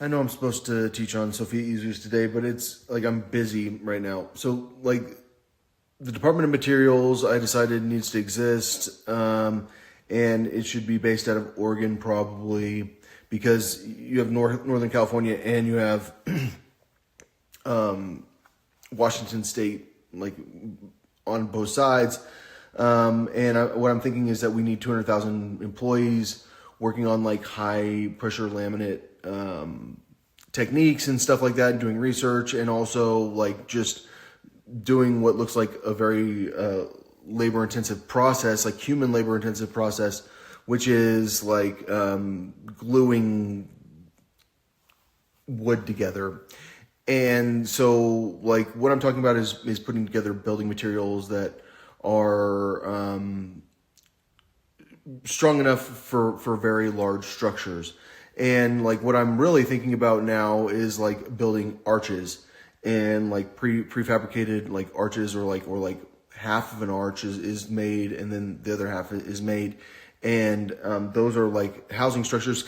I know I'm supposed to teach on Sophia Isus today, but it's like I'm busy right now. So like the Department of Materials, I decided needs to exist, and it should be based out of Oregon probably because you have Northern California and you have Washington State like on both sides. What I'm thinking is that we need 200,000 employees working on like high pressure laminate techniques and stuff like that, and doing research, and also like just doing what looks like a very labor intensive process, like human labor intensive process, which is like gluing wood together. And so like what I'm talking about is putting together building materials that are strong enough for very large structures. And like what I'm really thinking about now is like building arches and like prefabricated like arches, or like half of an arch is made and then the other half is made. And those are like housing structures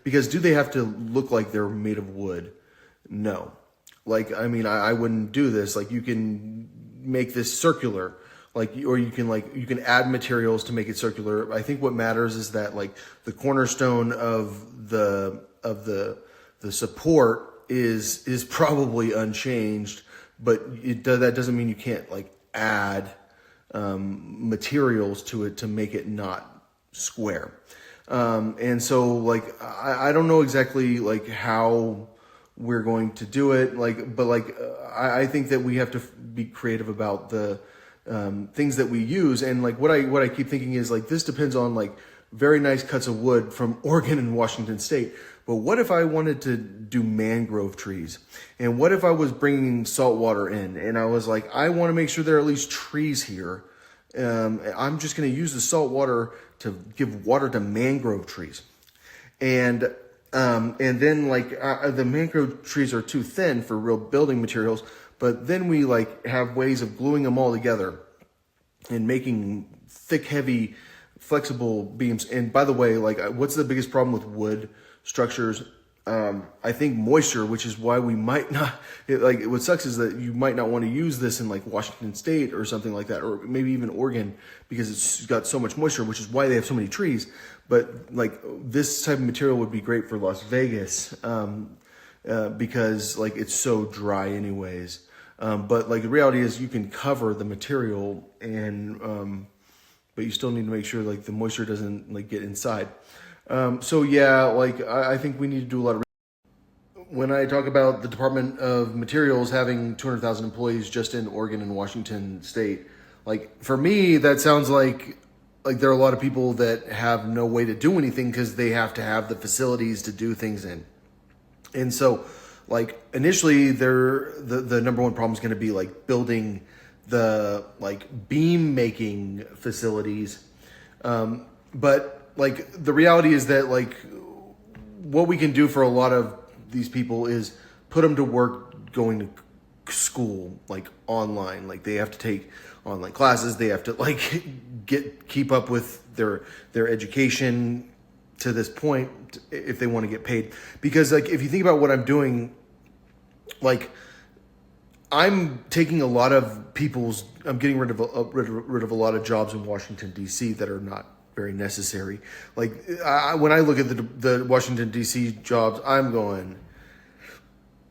because do they have to look like they're made of wood? No. Like, I mean, I wouldn't do this. Like you can make this circular, like, or you can add materials to make it circular. I think what matters is that like the cornerstone of the support is probably unchanged, but that doesn't mean you can't like add materials to it to make it not square. And so like I don't know exactly like how we're going to do it, but I think that we have to be creative about the things that we use. And like what I keep thinking is like this depends on like very nice cuts of wood from Oregon and Washington State. But what if I wanted to do mangrove trees? And what if I was bringing salt water in and I was like, I want to make sure there are at least trees here. I'm just going to use the salt water to give water to mangrove trees. And then like the mangrove trees are too thin for real building materials, but then we like have ways of gluing them all together and making thick, heavy, flexible beams. And by the way, like what's the biggest problem with wood structures? I think moisture, which is why we might not, what sucks is that you might not want to use this in like Washington State or something like that, or maybe even Oregon, because it's got so much moisture, which is why they have so many trees. But like this type of material would be great for Las Vegas, because like it's so dry anyways. But like the reality is you can cover the material and, but you still need to make sure like the moisture doesn't like get inside. So yeah, like I think we need to do a lot of. When I talk about the Department of Materials having 200,000 employees just in Oregon and Washington State, like for me that sounds like there are a lot of people that have no way to do anything because they have to have the facilities to do things in. And so like initially the number one problem is going to be like building the like beam making facilities. But like the reality is that like what we can do for a lot of these people is put them to work going to school like online. Like they have to take online classes, they have to like keep up with their education to this point if they want to get paid. Because like if you think about what I'm doing, like I'm taking a lot of I'm getting rid of a lot of jobs in Washington D.C. that are not very necessary. Like when I look at the Washington D.C. jobs, I'm going,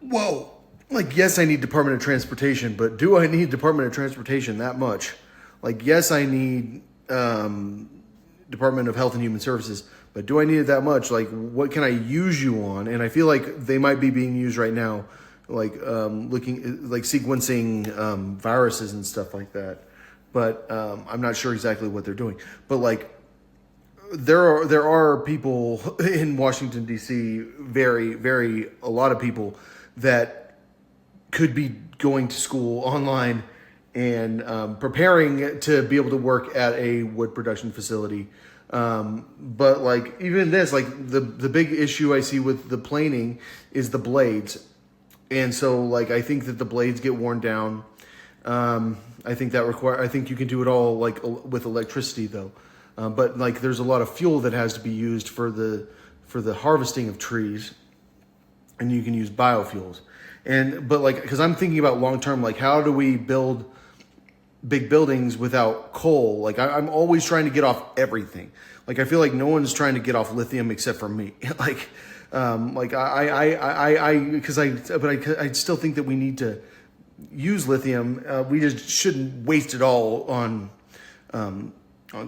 whoa. Like, yes, I need Department of Transportation, but do I need Department of Transportation that much? Like, yes, I need Department of Health and Human Services, but do I need it that much? Like, what can I use you on? And I feel like they might be being used right now, like looking like sequencing viruses and stuff like that. But I'm not sure exactly what they're doing. But like, there are people in Washington D.C. a lot of people that could be going to school online and preparing to be able to work at a wood production facility. But like even this, like the big issue I see with the planing is the blades. And so like I think that the blades get worn down. I think you can do it all like with electricity though. But like there's a lot of fuel that has to be used for the harvesting of trees. and you can use biofuels. But like, because I'm thinking about long term, like how do we build big buildings without coal? Like I'm always trying to get off everything. Like I feel like no one's trying to get off lithium except for me. Like I still think that we need to use lithium. We just shouldn't waste it all on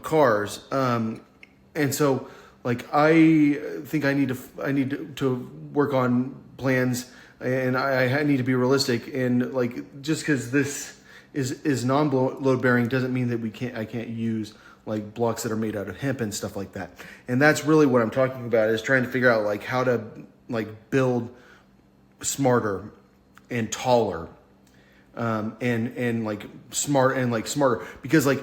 cars. And so like I think I need to work on plans, and I need to be realistic. And like just because this is non-load bearing doesn't mean that I can't use like blocks that are made out of hemp and stuff like that. And that's really what I'm talking about, is trying to figure out like how to like build smarter and taller, and like smarter, because like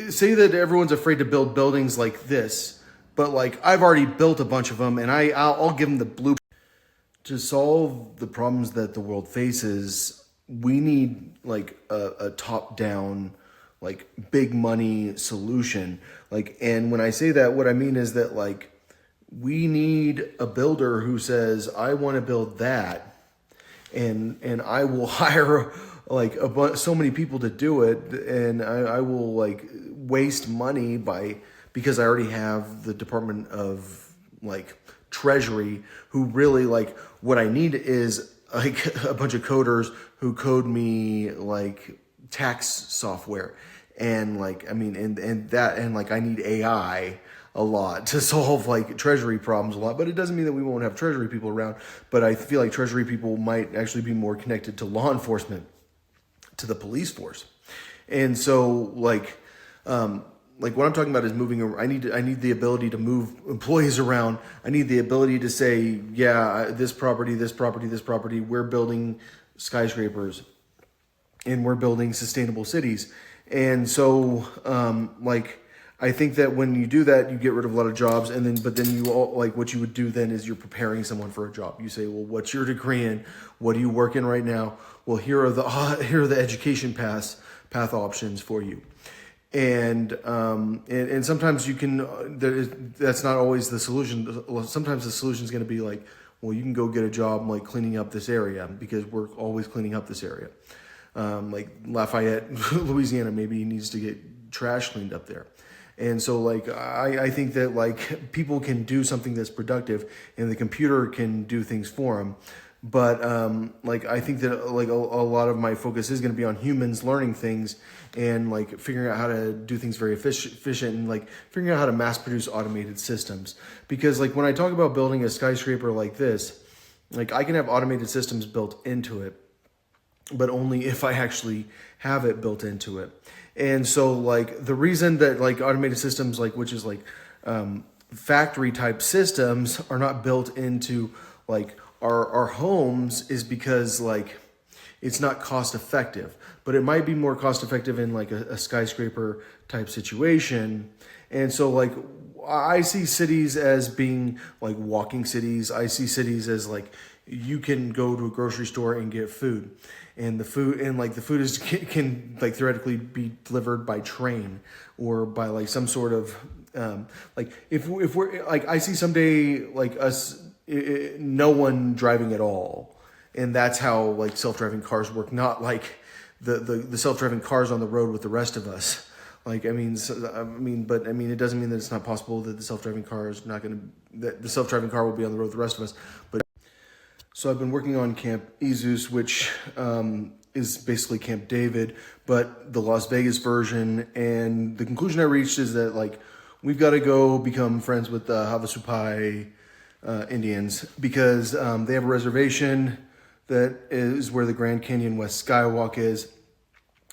say that everyone's afraid to build buildings like this, but like I've already built a bunch of them, and I'll give them the blueprint. To solve the problems that the world faces, we need like a top down, like big money solution. Like, and when I say that, what I mean is that like we need a builder who says, I want to build that, and I will hire like so many people to do it, and I will like waste money because I already have the Department of like Treasury, who really like what I need is like a bunch of coders who code me like tax software, and like I mean and like I need AI a lot to solve like treasury problems a lot. But it doesn't mean that we won't have treasury people around, but I feel like treasury people might actually be more connected to law enforcement, to the police force. And so like what I'm talking about is moving. I need the ability to move employees around. I need the ability to say, yeah, this property, we're building skyscrapers and we're building sustainable cities. And so, like, I think that when you do that, you get rid of a lot of jobs. But then you all, like, what you would do then is you're preparing someone for a job. You say, well, what's your degree in? What do you work in right now? Well, here are the education path options for you. And sometimes you can, that's not always the solution. Sometimes the solution is going to be like, well, you can go get a job like cleaning up this area, because we're always cleaning up this area. Like Lafayette, Louisiana, maybe needs to get trash cleaned up there. And so like, I think that like people can do something that's productive, and the computer can do things for them. But like I think that like a lot of my focus is going to be on humans learning things, and like figuring out how to do things very efficient, and like figuring out how to mass produce automated systems. Because like when I talk about building a skyscraper like this, like I can have automated systems built into it, but only if I actually have it built into it. And so like the reason that like automated systems, like which is like factory type systems, are not built into like our homes, is because like it's not cost effective. But it might be more cost effective in like a skyscraper type situation. And so like I see cities as being like walking cities. I see cities as like you can go to a grocery store and get food, and the food is can like theoretically be delivered by train or by like some sort of like if we're like, I see someday like us, no one driving at all, and that's how like self-driving cars work, not like the self-driving cars on the road with the rest of us. Like but it doesn't mean that it's not possible that the self-driving car is not going to, that the self-driving car will be on the road with the rest of us. But so I've been working on Camp Jesus, which is basically Camp David, but the Las Vegas version. And the conclusion I reached is that like we've got to go become friends with the Havasupai Indians, because they have a reservation that is where the Grand Canyon West Skywalk is.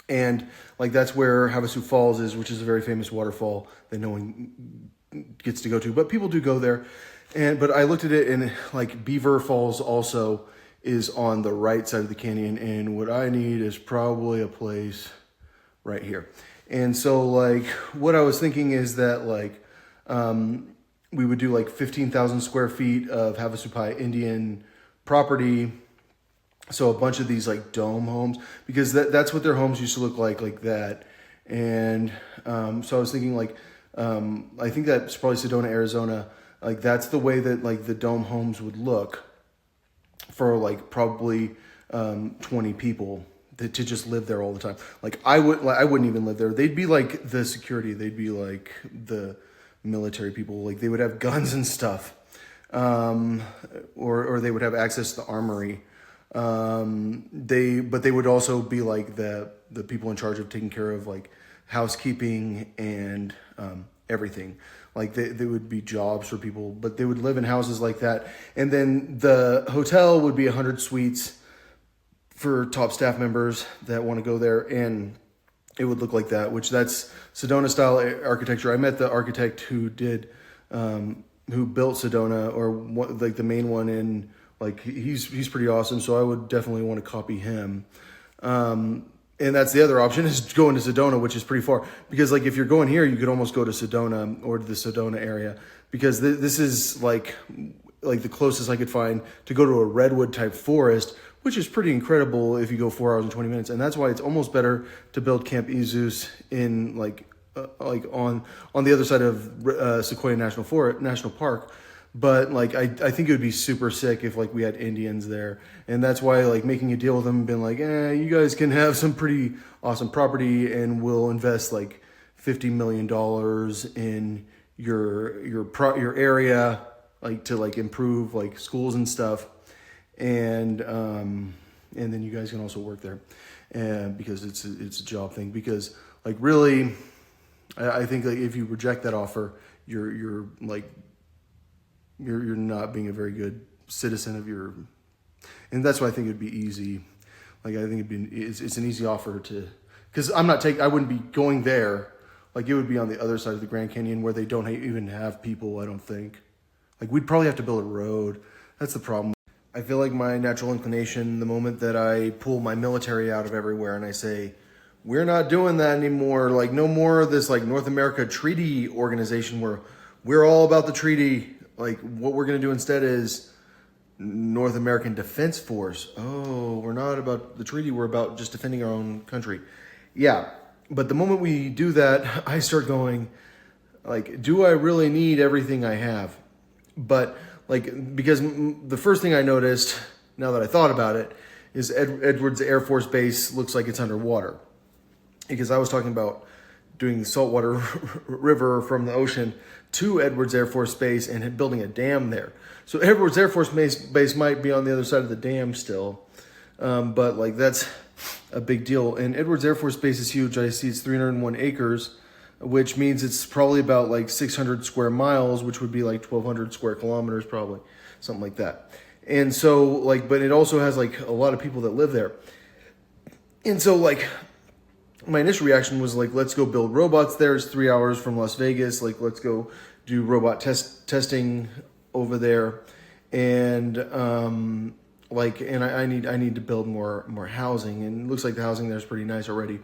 And like that's where Havasu Falls is, which is a very famous waterfall that no one gets to go to, but people do go there. But I looked at it, and like Beaver Falls also is on the right side of the canyon, and what I need is probably a place right here. And so like what I was thinking is that like we would do like 15,000 square feet of Havasupai Indian property. So a bunch of these like dome homes, because that's what their homes used to look like that. And so I was thinking like, I think that's probably Sedona, Arizona. Like that's the way that like the dome homes would look. for like probably 20 people to just live there all the time. Like I wouldn't even live there. They'd be like the security. They'd be like the military people. Like they would have guns and stuff, or they would have access to the armory. But they would also be like the people in charge of taking care of like housekeeping and everything. Like they would be jobs for people, but they would live in houses like that. And then the hotel would be 100 suites for top staff members that want to go there. And it would look like that, which that's Sedona style architecture. I met the architect who did, who built Sedona, or what, like the main one in, like he's pretty awesome. So I would definitely want to copy him. And that's the other option, is going to Sedona, which is pretty far. Because like if you're going here, you could almost go to Sedona or to the Sedona area, because this is like the closest I could find to go to a redwood type forest, which is pretty incredible if you go 4 hours and 20 minutes. And that's why it's almost better to build Camp Ezus in like on the other side of Sequoia National Park. But like I think it would be super sick if like we had Indians there. And that's why like making a deal with them, been like, you guys can have some pretty awesome property and we'll invest like $50 million in your area, like to like improve like schools and stuff. And then you guys can also work there, and because it's a job thing. Because like really, I think like if you reject that offer, you're not being a very good citizen of your, and that's why I think it'd be easy. Like I think it's an easy offer to, because I wouldn't be going there. Like it would be on the other side of the Grand Canyon where they don't even have people. I don't think. Like we'd probably have to build a road. That's the problem. I feel like my natural inclination, the moment that I pull my military out of everywhere and I say, we're not doing that anymore. Like no more of this like North America Treaty Organization where we're all about the treaty. Like what we're going to do instead is North American Defense Force. Oh, we're not about the treaty. We're about just defending our own country. Yeah. But the moment we do that, I start going like, do I really need everything I have? But like, because the first thing I noticed, now that I thought about it, is Edwards Air Force Base looks like it's underwater. Because I was talking about doing the saltwater river from the ocean to Edwards Air Force Base and building a dam there. So Edwards Air Force Base might be on the other side of the dam still. But like that's a big deal. And Edwards Air Force Base is huge. I see it's 301 acres. Which means it's probably about like 600 square miles, which would be like 1,200 square kilometers, probably something like that. And so like, but it also has like a lot of people that live there. And so like my initial reaction was like, let's go build robots there. It's 3 hours from Las Vegas. Like, let's go do robot testing over there. And, I need to build more housing, and it looks like the housing there is pretty nice already.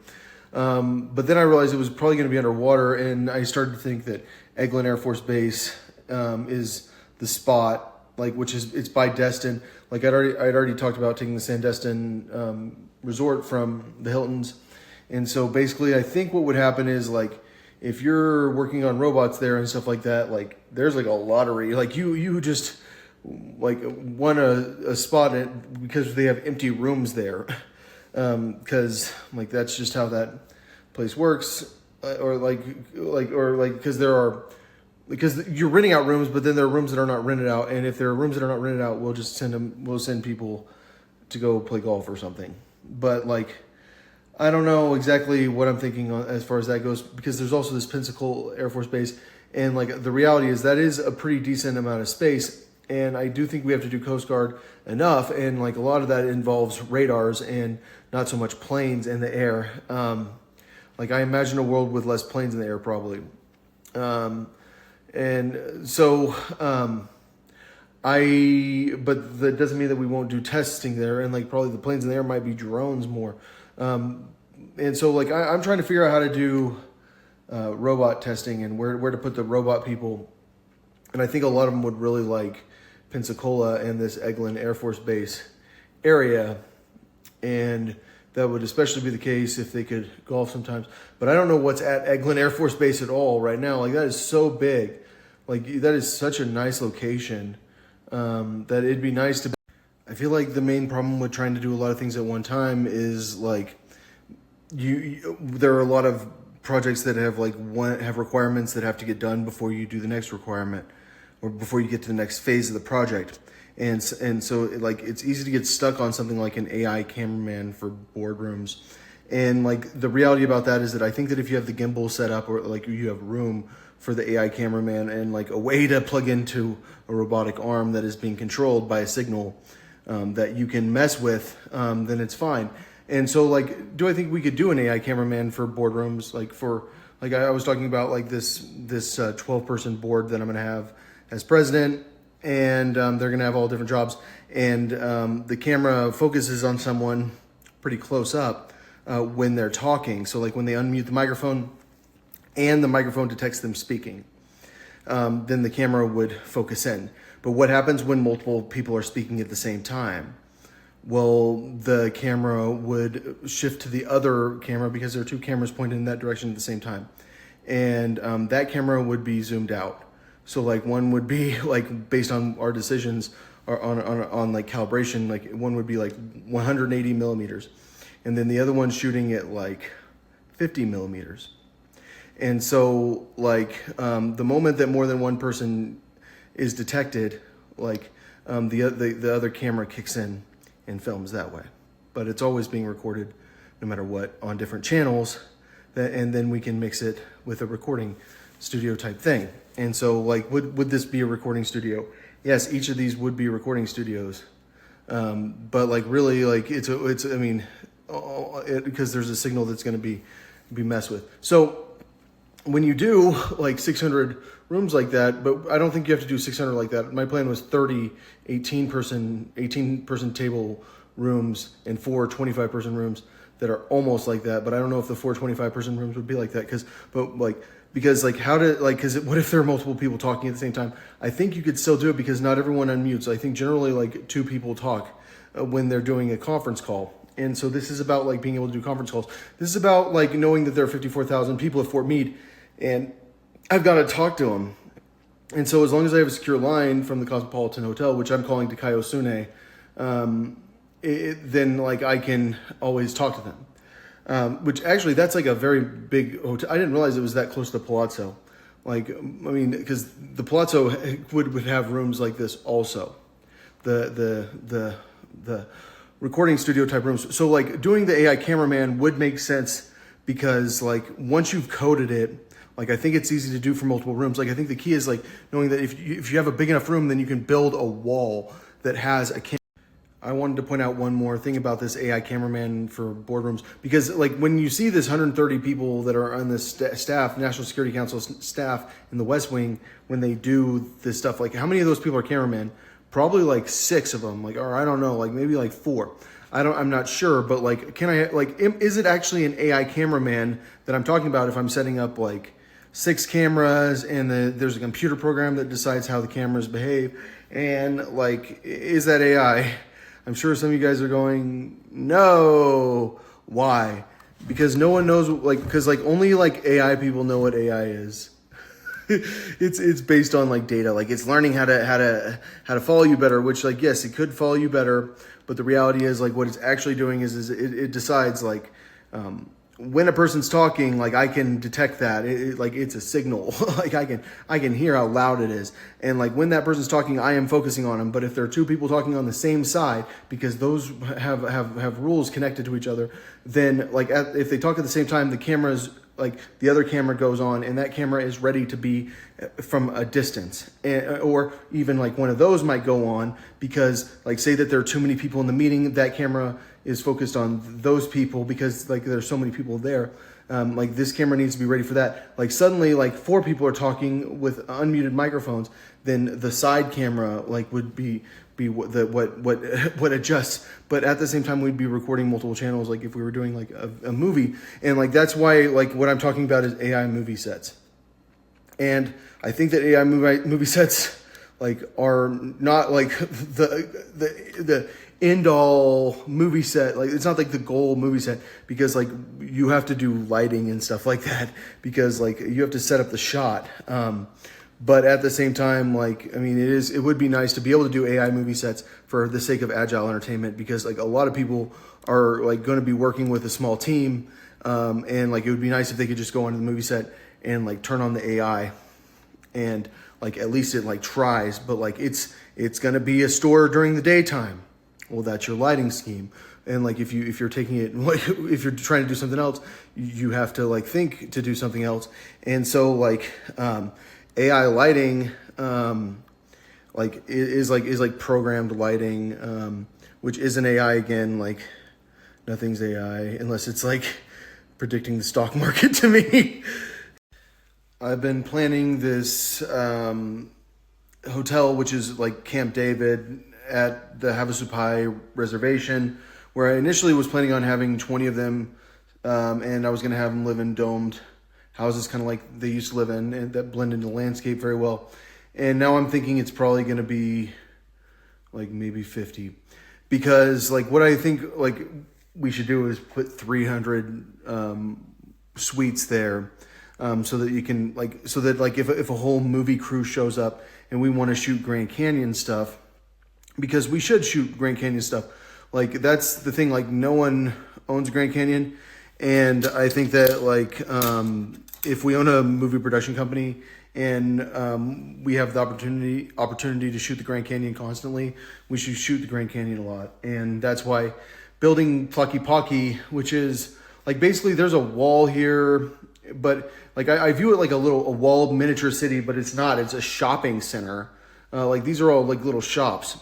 But then I realized it was probably going to be underwater, and I started to think that Eglin Air Force Base is the spot, like it's by Destin. Like I'd already talked about taking the Sandestin resort from the Hiltons, and so basically I think what would happen is like if you're working on robots there and stuff like that, like there's like a lottery, like you just like won a spot because they have empty rooms there. Because like that's just how that place works, because you're renting out rooms, but then there are rooms that are not rented out, and if there are rooms that are not rented out, we'll send people to go play golf or something. But like I don't know exactly what I'm thinking on as far as that goes, because there's also this Pensacola Air Force Base, and like the reality is that is a pretty decent amount of space. And I do think we have to do Coast Guard enough, and like a lot of that involves radars and not so much planes in the air. Like I imagine a world with less planes in the air probably. But that doesn't mean that we won't do testing there, and like probably the planes in the air might be drones more. And so like I'm trying to figure out how to do robot testing and where to put the robot people. And I think a lot of them would really like Pensacola and this Eglin Air Force Base area. And that would especially be the case if they could golf sometimes. But I don't know what's at Eglin Air Force Base at all right now. Like that is so big. Like that is such a nice location that it'd be nice to. I feel like the main problem with trying to do a lot of things at one time is like there are a lot of projects that have have requirements that have to get done before you do the next requirement or before you get to the next phase of the project. And so like it's easy to get stuck on something like an AI cameraman for boardrooms. And like the reality about that is that I think that if you have the gimbal set up or like you have room for the AI cameraman and like a way to plug into a robotic arm that is being controlled by a signal that you can mess with, then it's fine. And so like, do I think we could do an AI cameraman for boardrooms? Like I was talking about like this 12-person board that I'm going to have as president, and they're going to have all different jobs. And the camera focuses on someone pretty close up when they're talking. So like when they unmute the microphone and the microphone detects them speaking, then the camera would focus in. But what happens when multiple people are speaking at the same time? Well, the camera would shift to the other camera because there are two cameras pointed in that direction at the same time. And that camera would be zoomed out. So like one would be like based on our decisions or on like calibration, like one would be like 180 millimeters. And then the other one's shooting at like 50 millimeters. And so like the moment that more than one person is detected, like the other camera kicks in and films that way. But it's always being recorded no matter what on different channels, and then we can mix it with a recording studio type thing. And so like would this be a recording studio? Yes, each of these would be recording studios. But like really like because there's a signal that's going to be messed with. So when you do like 600 rooms like that, but I don't think you have to do 600 like that. My plan was 30 18 person table rooms and 4 25-person rooms that are almost like that. But I don't know if the 4 25-person rooms would be like that because what if there are multiple people talking at the same time? I think you could still do it because not everyone unmutes. I think generally like 2 people talk when they're doing a conference call. And so this is about like being able to do conference calls. This is about like knowing that there are 54,000 people at Fort Meade and I've got to talk to them. And so as long as I have a secure line from the Cosmopolitan Hotel, which I'm calling Takayo Sune, then like I can always talk to them. Which actually that's like a very big hotel. I didn't realize it was that close to the Palazzo. Like, I mean, because the Palazzo would have rooms like this also. The recording studio type rooms. So like doing the AI cameraman would make sense because like once you've coded it, like I think it's easy to do for multiple rooms. Like I think the key is like knowing that if you have a big enough room, then you can build a wall that has a camera. I wanted to point out one more thing about this AI cameraman for boardrooms, because like when you see this 130 people that are on this staff, National Security Council staff in the West Wing, when they do this stuff, like how many of those people are cameramen? Probably like 6 of them, like, or I don't know, like maybe like 4. I'm not sure, but like, is it actually an AI cameraman that I'm talking about if I'm setting up like 6 cameras and there's a computer program that decides how the cameras behave? And like, is that AI? I'm sure some of you guys are going, no. Why? Because no one knows, because only like AI people know what AI is. It's based on like data, like it's learning how to follow you better, which like, yes, it could follow you better. But the reality is like what it's actually doing is it decides like, when a person's talking, like I can detect that like it's a signal. Like I can hear how loud it is, and like when that person's talking, I am focusing on them. But if there are 2 people talking on the same side, because those have rules connected to each other, then like if they talk at the same time, the cameras, like the other camera goes on, and that camera is ready to be from a distance, or even like one of those might go on because like say that there are too many people in the meeting, that camera is focused on those people because like there's so many people there. Like this camera needs to be ready for that. Like suddenly like 4 people are talking with unmuted microphones, then the side camera like would be what adjusts. But at the same time, we'd be recording multiple channels like if we were doing like a movie. And like that's why like what I'm talking about is AI movie sets. And I think that AI movie sets like are not like the end all movie set. Like it's not like the goal movie set, because like you have to do lighting and stuff like that, because like you have to set up the shot. But at the same time, like, I mean, it would be nice to be able to do AI movie sets for the sake of agile entertainment, because like a lot of people are like going to be working with a small team, and like it would be nice if they could just go onto the movie set and like turn on the AI, and like at least it like tries, but like it's going to be a store during the daytime. Well, that's your lighting scheme. And like if you're taking it, like if you're trying to do something else, you have to like think to do something else. And so like AI lighting like is like programmed lighting, which isn't AI again. Like nothing's AI unless it's like predicting the stock market to me. I've been planning this hotel, which is like Camp David at the Havasu Pai Reservation, where I initially was planning on having 20 of them, and I was going to have them live in domed houses, kind of like they used to live in, and that blend into the landscape very well. And now I'm thinking it's probably going to be like maybe 50, because like what I think like we should do is put 300 suites there, so that you can like, so that like if a whole movie crew shows up and we want to shoot Grand Canyon stuff, because we should shoot Grand Canyon stuff. Like that's the thing, like no one owns Grand Canyon. And I think that like, if we own a movie production company and we have the opportunity to shoot the Grand Canyon constantly, we should shoot the Grand Canyon a lot. And that's why building Tlaquepaque, which is like basically there's a wall here, but like I view it like a walled miniature city, but it's not. It's a shopping center. Like these are all like little shops.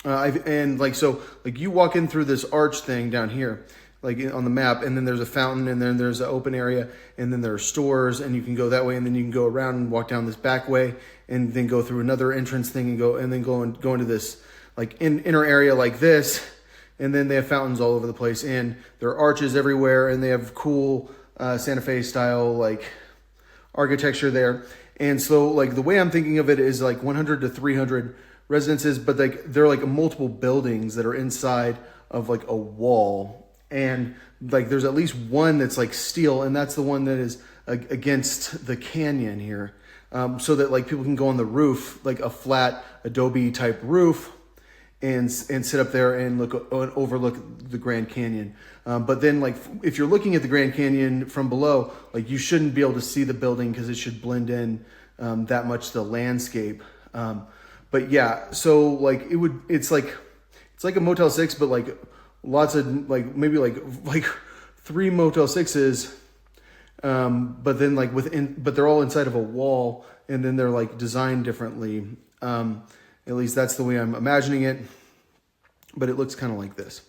And like so, like you walk in through this arch thing down here, like on the map, and then there's a fountain, and then there's an open area, and then there are stores, and you can go that way, and then you can go around and walk down this back way, and then go through another entrance thing, and go into this like inner area like this, and then they have fountains all over the place, and there are arches everywhere, and they have cool Santa Fe style like architecture there. And so like the way I'm thinking of it is like 100 to 300 residences, but like they're like multiple buildings that are inside of like a wall, and like there's at least one that's like steel, and that's the one that is against the canyon here, so that like people can go on the roof, like a flat adobe type roof, and sit up there and overlook the Grand Canyon. But then like if you're looking at the Grand Canyon from below, like you shouldn't be able to see the building because it should blend in that much to the landscape. But yeah, so like it's like a Motel 6, but like lots of like maybe like 3 Motel 6s, but then like but they're all inside of a wall, and then they're like designed differently. At least that's the way I'm imagining it, but it looks kind of like this.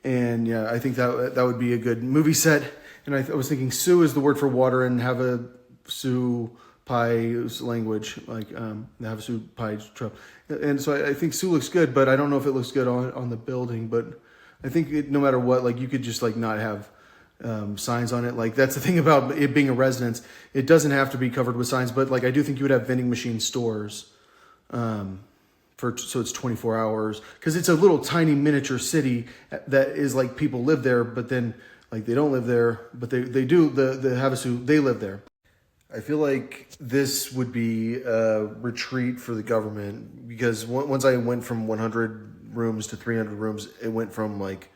And yeah, I think that would be a good movie set. And I was thinking Sioux is the word for water, and Havasu Pai's language, like the Havasu Pai tribe. And so I think Sioux looks good, but I don't know if it looks good on the building. But I think no matter what, like you could just like not have signs on it. Like that's the thing about it being a residence. It doesn't have to be covered with signs, but like I do think you would have vending machine stores. So it's 24 hours, because it's a little tiny miniature city that is like people live there, but then like they don't live there, but they do. The Havasu, they live there. I feel like this would be a retreat for the government, because once I went from 100 rooms to 300 rooms, it went from like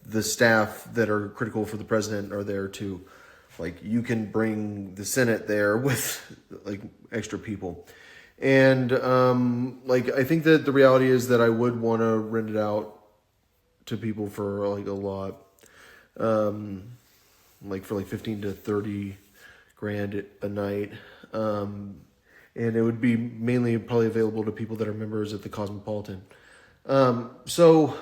the staff that are critical for the president are there to like you can bring the Senate there with like extra people. And like I think that the reality is that I would want to rent it out to people for like a lot, like for like 15 to 30 grand a night, and it would be mainly probably available to people that are members at the Cosmopolitan. So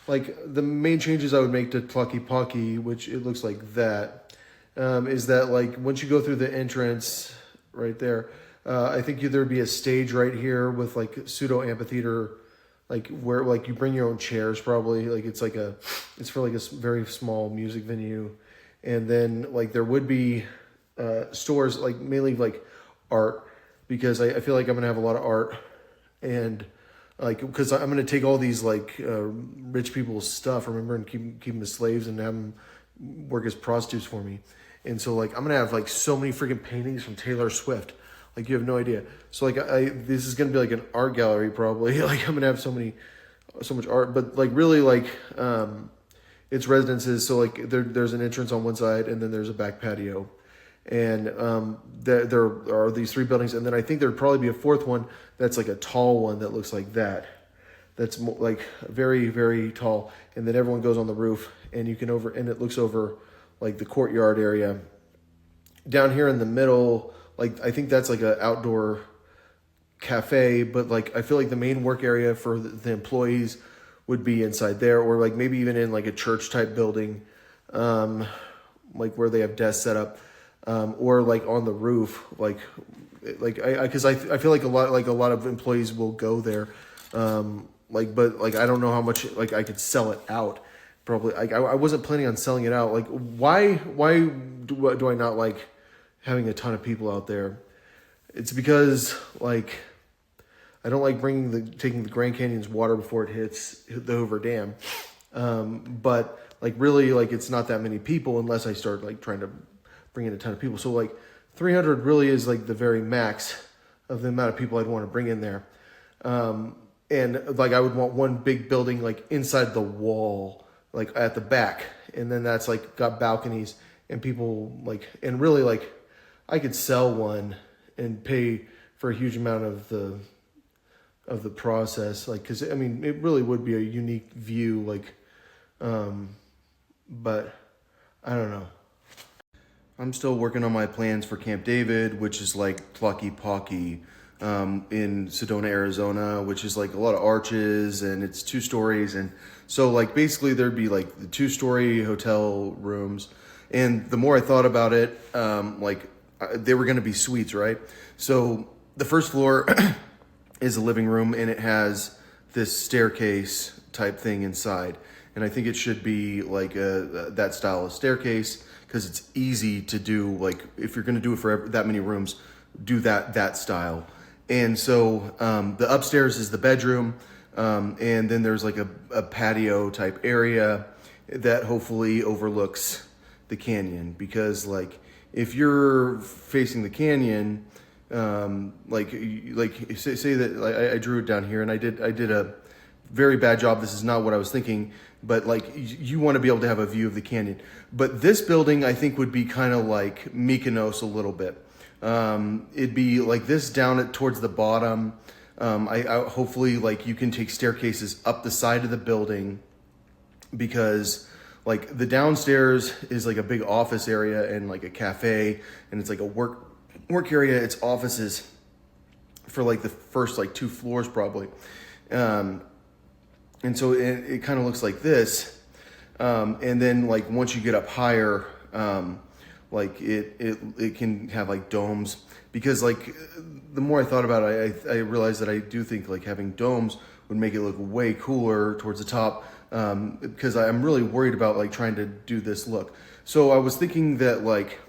like the main changes I would make to Tlaquepaque, which it looks like that, is that like once you go through the entrance right there, I think there'd be a stage right here with like pseudo amphitheater, like where like you bring your own chairs probably, like it's for like a very small music venue. And then like there would be stores, like mainly like art, because I feel like I'm gonna have a lot of art, and like because I'm gonna take all these like rich people's stuff, remember, and keep them as slaves and have them work as prostitutes for me. And so like I'm gonna have like so many freaking paintings from Taylor Swift. Like you have no idea. So like this is gonna be like an art gallery probably. Like I'm gonna have so much art, but like really like it's residences. So like there's an entrance on one side, and then there's a back patio, and there are these three buildings, and then I think there'd probably be a fourth one that's like a tall one that looks like that. That's like very, very tall, and then everyone goes on the roof, and you can and it looks over like the courtyard area. Down here in the middle, like I think that's like an outdoor cafe, but like I feel like the main work area for the employees would be inside there, or like maybe even in like a church type building, like where they have desks set up, or like on the roof, like because I feel like a lot of employees will go there, but like I don't know how much like I could sell it out. Probably like I wasn't planning on selling it out. Like why do I not like having a ton of people out there? It's because like I don't like taking the Grand Canyon's water before it hits the Hoover Dam. But like really like it's not that many people unless I start like trying to bring in a ton of people. So like 300 really is like the very max of the amount of people I'd want to bring in there. And like I would want one big building like inside the wall, like at the back, and then that's like got balconies and people like, and really like I could sell one and pay for a huge amount of the process, like because I mean it really would be a unique view, like but I don't know. I'm still working on my plans for Camp David, which is like Tlaquepaque Pocky in Sedona, Arizona, which is like a lot of arches, and it's 2 stories. And so like basically there'd be like the 2-story hotel rooms. And the more I thought about it, they were going to be suites, right? So the first floor is a living room, and it has this staircase type thing inside. And I think it should be like that style of staircase, because it's easy to do. Like if you're going to do it for that many rooms, do that style. And so the upstairs is the bedroom, and then there's like a patio type area that hopefully overlooks the canyon, because like if you're facing the canyon, like say that like I drew it down here, and I did a very bad job. This is not what I was thinking, but like you want to be able to have a view of the canyon. But this building I think would be kind of like Mykonos a little bit. It'd be like this down towards the bottom. I hopefully like you can take staircases up the side of the building, because like the downstairs is like a big office area and like a cafe, and it's like a work area. It's offices for like the first like 2 floors probably. And so it kind of looks like this. And then like once you get up higher, like it can have like domes, because like the more I thought about it, I realized that I do think like having domes would make it look way cooler towards the top, because I'm really worried about like trying to do this look. So I was thinking that like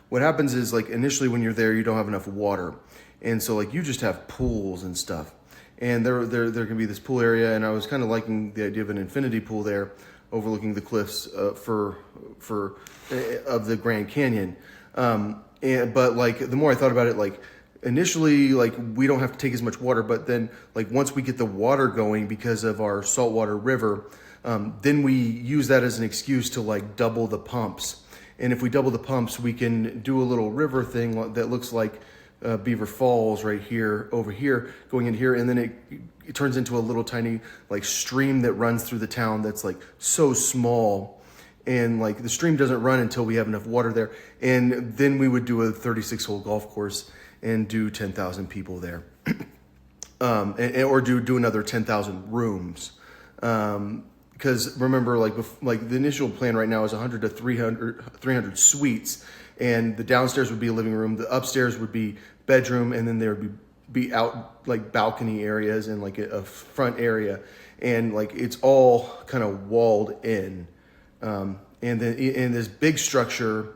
what happens is like initially when you're there, you don't have enough water. And so like you just have pools and stuff. And there can be this pool area, and I was kind of liking the idea of an infinity pool there overlooking the cliffs of the Grand Canyon. But like the more I thought about it, like initially like we don't have to take as much water, but then like once we get the water going because of our saltwater river, then we use that as an excuse to like double the pumps. And if we double the pumps, we can do a little river thing that looks like Beaver Falls right here, over here, going in here, and then it turns into a little tiny like stream that runs through the town that's like so small, and like the stream doesn't run until we have enough water there, and then we would do a 36-hole golf course and do 10,000 people there, or do another 10,000 rooms, because remember like the initial plan right now is 100 to 300 suites. And the downstairs would be a living room, the upstairs would be bedroom, and then there would be out like balcony areas and like a front area, and like it's all kind of walled in. And then in this big structure,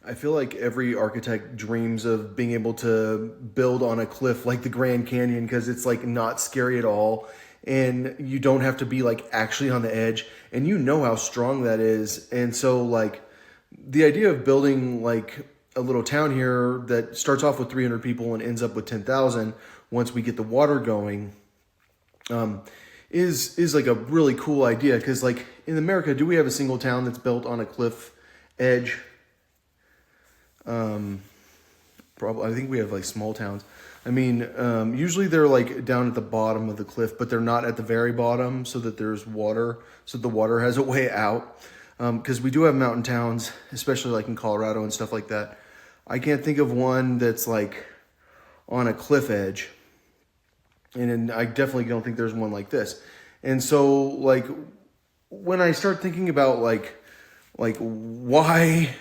I feel like every architect dreams of being able to build on a cliff like the Grand Canyon, because it's like not scary at all, and you don't have to be like actually on the edge, and you know how strong that is. And so like the idea of building like a little town here that starts off with 300 people and ends up with 10,000 once we get the water going, is like a really cool idea. Because like in America, do we have a single town that's built on a cliff edge? Probably. I think we have like small towns. I mean, usually they're like down at the bottom of the cliff, but they're not at the very bottom, so that there's water, so the water has a way out. Because we do have mountain towns, especially like in Colorado and stuff like that. I can't think of one that's like on a cliff edge. And I definitely don't think there's one like this. And so like when I start thinking about like why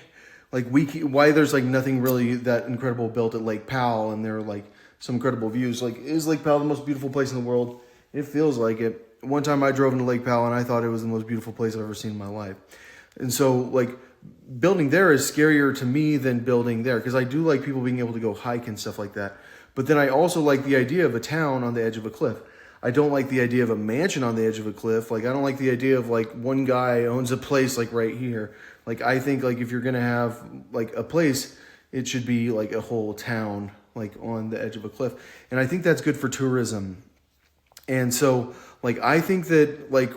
why there's like nothing really that incredible built at Lake Powell, and there are like some incredible views. Like, is Lake Powell the most beautiful place in the world? It feels like it. One time I drove into Lake Powell and I thought it was the most beautiful place I've ever seen in my life. And so like building there is scarier to me than building there, because I do like people being able to go hike and stuff like that. But then I also like the idea of a town on the edge of a cliff. I don't like the idea of a mansion on the edge of a cliff. Like, I don't like the idea of like one guy owns a place like right here. Like, I think like if you're going to have like a place, it should be like a whole town like on the edge of a cliff. And I think that's good for tourism. And so like, I think that like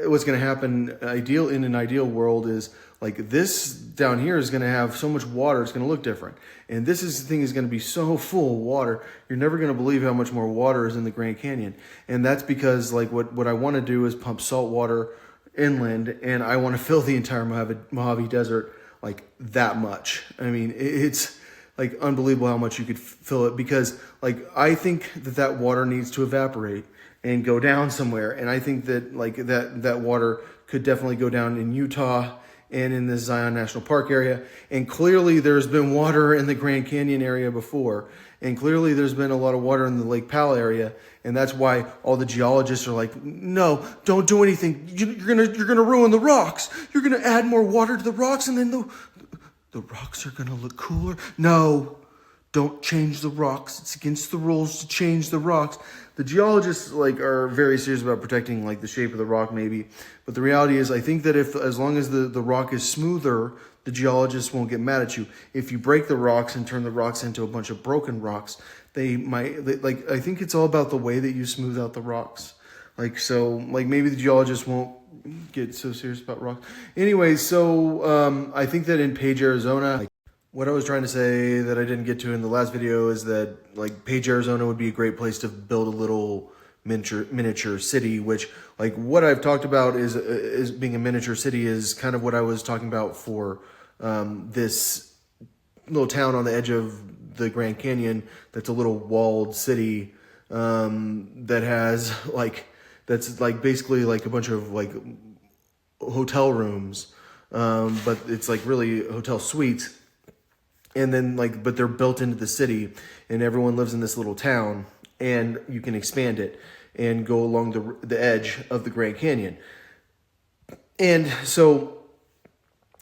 what's going to happen in an ideal world is like this down here is going to have so much water, it's going to look different. And this thing is going to be so full of water, you're never going to believe how much more water is in the Grand Canyon. And that's because like what I want to do is pump salt water inland, and I want to fill the entire Mojave Desert like that much. I mean, it's like unbelievable how much you could fill it, because like I think that water needs to evaporate and go down somewhere. And I think that like that water could definitely go down in Utah and in the Zion National Park area. And clearly there's been water in the Grand Canyon area before. And clearly there's been a lot of water in the Lake Powell area. And that's why all the geologists are like, no, don't do anything. You're gonna ruin the rocks. You're gonna add more water to the rocks, and then the rocks are gonna look cooler. No, don't change the rocks. It's against the rules to change the rocks. The geologists like are very serious about protecting like the shape of the rock maybe. But the reality is, I think that as long as the rock is smoother, the geologists won't get mad at you. If you break the rocks and turn the rocks into a bunch of broken rocks, I think it's all about the way that you smooth out the rocks. Like, so like maybe the geologists won't get so serious about rocks. Anyway, so I think that in Page, Arizona, what I was trying to say that I didn't get to in the last video is that like Page, Arizona would be a great place to build a little miniature city, which like what I've talked about is being a miniature city is kind of what I was talking about for this little town on the edge of the Grand Canyon. That's a little walled city that has that's like basically like a bunch of like hotel rooms, but it's like really hotel suites. And then but they're built into the city, and everyone lives in this little town, and you can expand it and go along the edge of the Grand Canyon. And so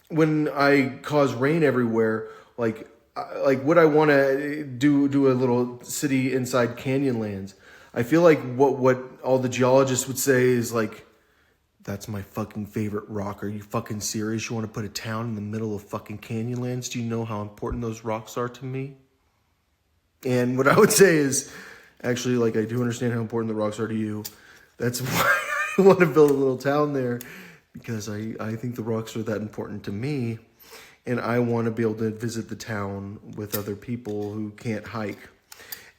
when I cause rain everywhere, like would I want to do a little city inside Canyonlands? I feel like what all the geologists would say is like, that's my fucking favorite rock. Are you fucking serious? You want to put a town in the middle of fucking Canyonlands? Do you know how important those rocks are to me? And what I would say is, actually, like, I do understand how important the rocks are to you. That's why I want to build a little town there, because I think the rocks are that important to me. And I want to be able to visit the town with other people who can't hike.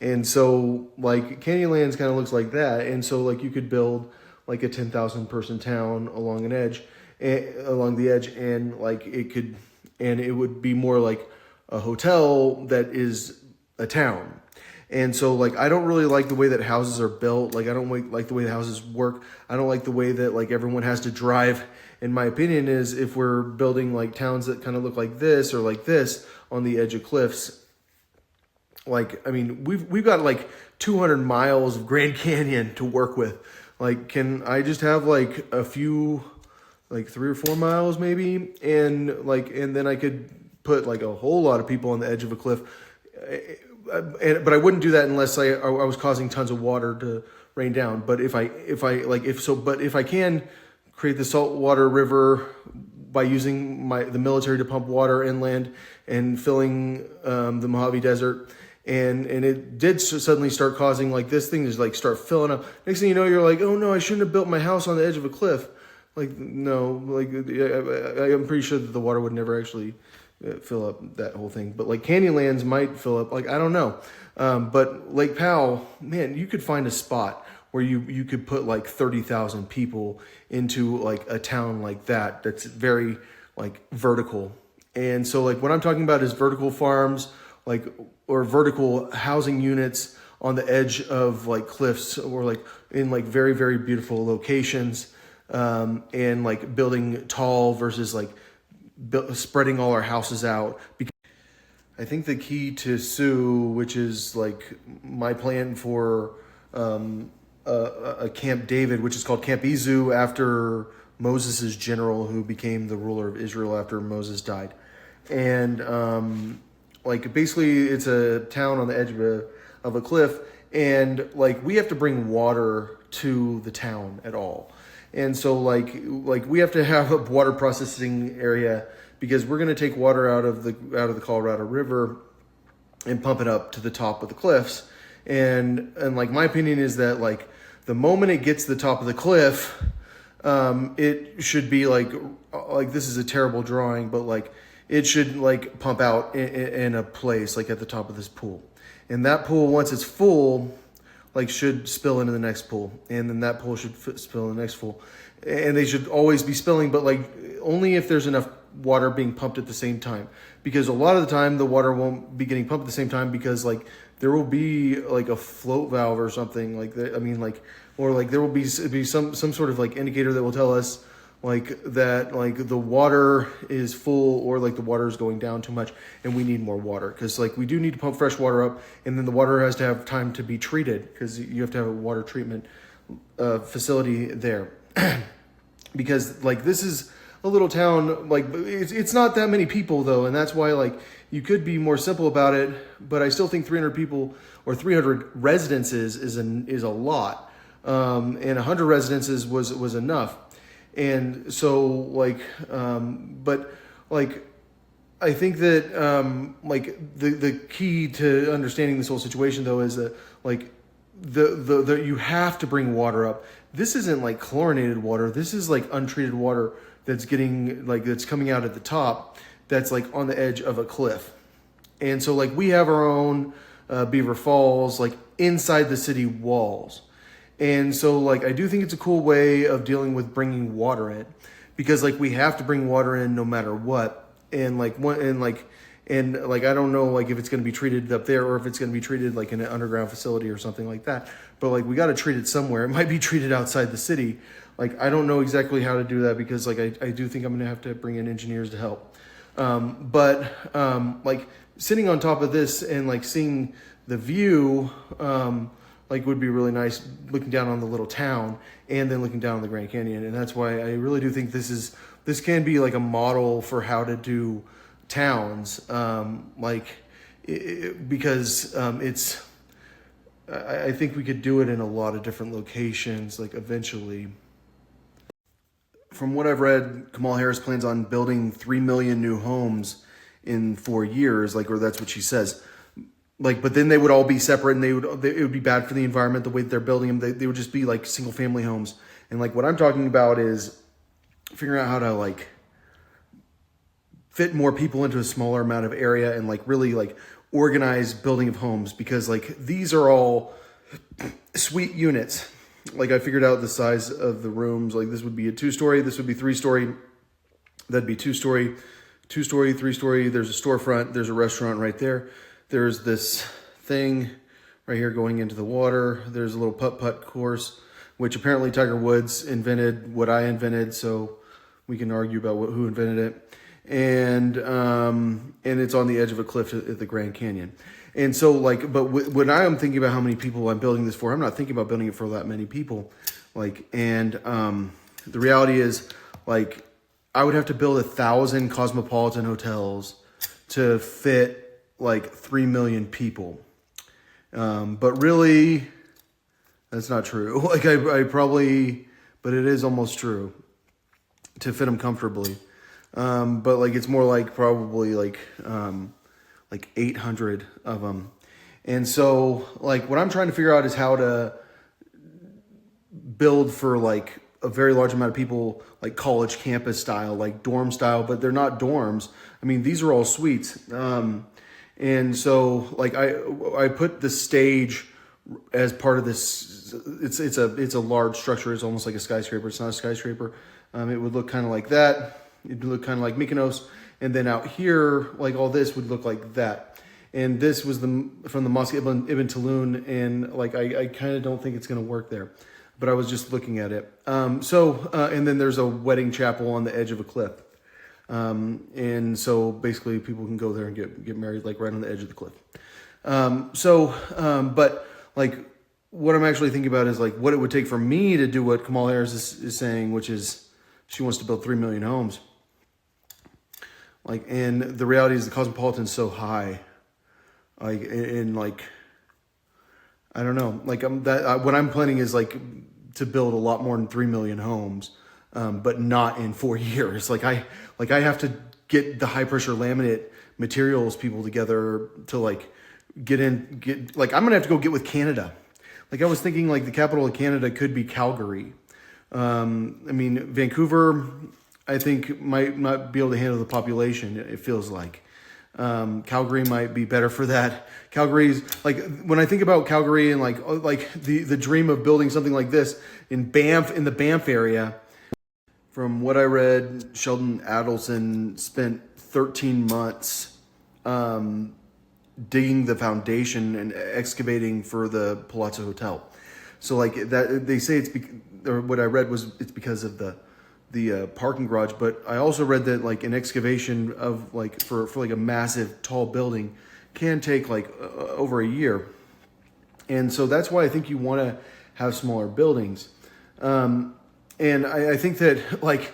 And so, like, Canyonlands kind of looks like that. And so, like, you could build like a 10,000 person town along the edge, and like it would be more like a hotel that is a town. And so like I don't really like the way that houses are built. Like I don't like the way the houses work. I don't like the way that like everyone has to drive. In my opinion is, if we're building like towns that kind of look like this or like this on the edge of cliffs, like, I mean, we've got like 200 miles of Grand Canyon to work with. Like, can I just have like a few, like 3 or 4 miles maybe? And then I could put like a whole lot of people on the edge of a cliff. But I wouldn't do that unless I was causing tons of water to rain down. But if I can create the saltwater river by using the military to pump water inland and filling the Mojave Desert. And it did suddenly start causing like this thing to like start filling up. Next thing you know, you're like, oh no, I shouldn't have built my house on the edge of a cliff. Like, no, like I'm pretty sure that the water would never actually fill up that whole thing. But like Canyonlands might fill up, like, I don't know. But Lake Powell, man, you could find a spot where you could put like 30,000 people into like a town like that that's very like vertical. And so like what I'm talking about is vertical farms, like, or vertical housing units on the edge of like cliffs, or like in like very, very beautiful locations, and like building tall versus like spreading all our houses out. Because I think the key to Sioux, which is like my plan for a Camp David, which is called Camp Izu after Moses' general who became the ruler of Israel after Moses died. And like basically it's a town on the edge of a cliff, and like we have to bring water to the town at all. And so like we have to have a water processing area, because we're going to take water out of the Colorado River and pump it up to the top of the cliffs. And like my opinion is that like the moment it gets to the top of the cliff, it should be like this is a terrible drawing, but like it should like pump out in a place like at the top of this pool. And that pool, once it's full, like should spill into the next pool, and then that pool should spill in the next pool, and they should always be spilling, but like only if there's enough water being pumped at the same time. Because a lot of the time the water won't be getting pumped at the same time, because like there will be like a float valve or something like that. I mean, like, or like there will be some sort of like indicator that will tell us like that like the water is full, or like the water is going down too much and we need more water. Because like we do need to pump fresh water up, and then the water has to have time to be treated, because you have to have a water treatment facility there. Because like this is a little town, like it's not that many people though, and that's why like you could be more simple about it. But I still think 300 people or 300 residences is a lot, and 100 residences was enough. And so like, but like, I think that like the key to understanding this whole situation though is that like the you have to bring water up. This isn't like chlorinated water. This is like untreated water that's coming out at the top, that's like on the edge of a cliff. And so like we have our own Beaver Falls like inside the city walls. And so like I do think it's a cool way of dealing with bringing water in, because like we have to bring water in no matter what. And like I don't know like if it's going to be treated up there, or if it's going to be treated like in an underground facility or something like that. But like we got to treat it somewhere. It might be treated outside the city. Like I don't know exactly how to do that, because like I do think I'm going to have to bring in engineers to help. But like sitting on top of this and like seeing the view, like would be really nice, looking down on the little town and then looking down on the Grand Canyon. And that's why I really do think this can be like a model for how to do towns, because I think we could do it in a lot of different locations, like eventually. From what I've read, Kamala Harris plans on building 3 million new homes in 4 years, like, or that's what she says. Like, but then they would all be separate, and it would be bad for the environment the way that they're building them. They would just be like single family homes. And like what I'm talking about is figuring out how to like fit more people into a smaller amount of area, and like really like organize building of homes, because like these are all suite units. Like I figured out the size of the rooms. Like this would be a 2-story. This would be 3-story. That'd be 2-story, 3-story. There's a storefront. There's a restaurant right there. There's this thing right here going into the water. There's a little putt-putt course, which apparently Tiger Woods invented what I invented. So we can argue about who invented it. And it's on the edge of a cliff at the Grand Canyon. And so like, but when I am thinking about how many people I'm building this for, I'm not thinking about building it for that many people. Like, and the reality is like, I would have to build 1,000 cosmopolitan hotels to fit like 3 million people. But really, that's not true. Like I probably, but it is almost true to fit them comfortably. But like it's more like probably like 800 of them. And so like what I'm trying to figure out is how to build for like a very large amount of people, like college campus style, like dorm style, but they're not dorms. I mean, these are all suites. And so like I put the stage as part of this. It's a large structure. It's almost like a skyscraper. It's not a skyscraper. It would look kind of like that. It'd look kind of like Mykonos. And then out here, like all this would look like that. And this was from the Mosque Ibn Tulun, and like I kind of don't think it's going to work there, but I was just looking at it. And then there's a wedding chapel on the edge of a cliff, and so basically people can go there and get married like right on the edge of the cliff. But like what I'm actually thinking about is like what it would take for me to do what Kamala Harris is saying, which is she wants to build 3 million homes. Like, and the reality is the cosmopolitan's so high. Like, and like, I don't know. Like, what I'm planning is like to build a lot more than 3 million homes, but not in 4 years. Like I have to get the high pressure laminate materials people together to like get like I'm gonna have to go get with Canada. Like I was thinking like the capital of Canada could be Calgary. I mean Vancouver, I think might not be able to handle the population. It feels like. Calgary might be better for that. Calgary's like when I think about Calgary and like the dream of building something like this in Banff, in the Banff area. From what I read, Sheldon Adelson spent 13 months digging the foundation and excavating for the Palazzo Hotel. So like that, they say or what I read was it's because of the parking garage, but I also read that like an excavation of like for like a massive tall building can take like over a year. And so that's why I think you want to have smaller buildings. And I think that like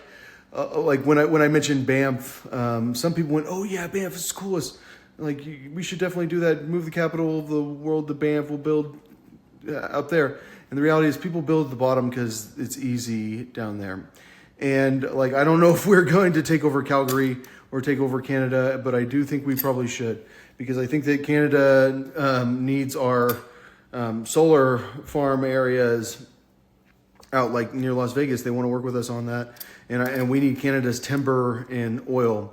when I mentioned Banff, some people went, "Oh yeah, Banff is cool. Like we should definitely do that. Move the capital of the world to Banff. We'll build up there." And the reality is, people build at the bottom because it's easy down there. And like, I don't know if we're going to take over Calgary or take over Canada, but I do think we probably should, because I think that Canada needs our solar farm areas out like near Las Vegas. They want to work with us on that. And we need Canada's timber and oil.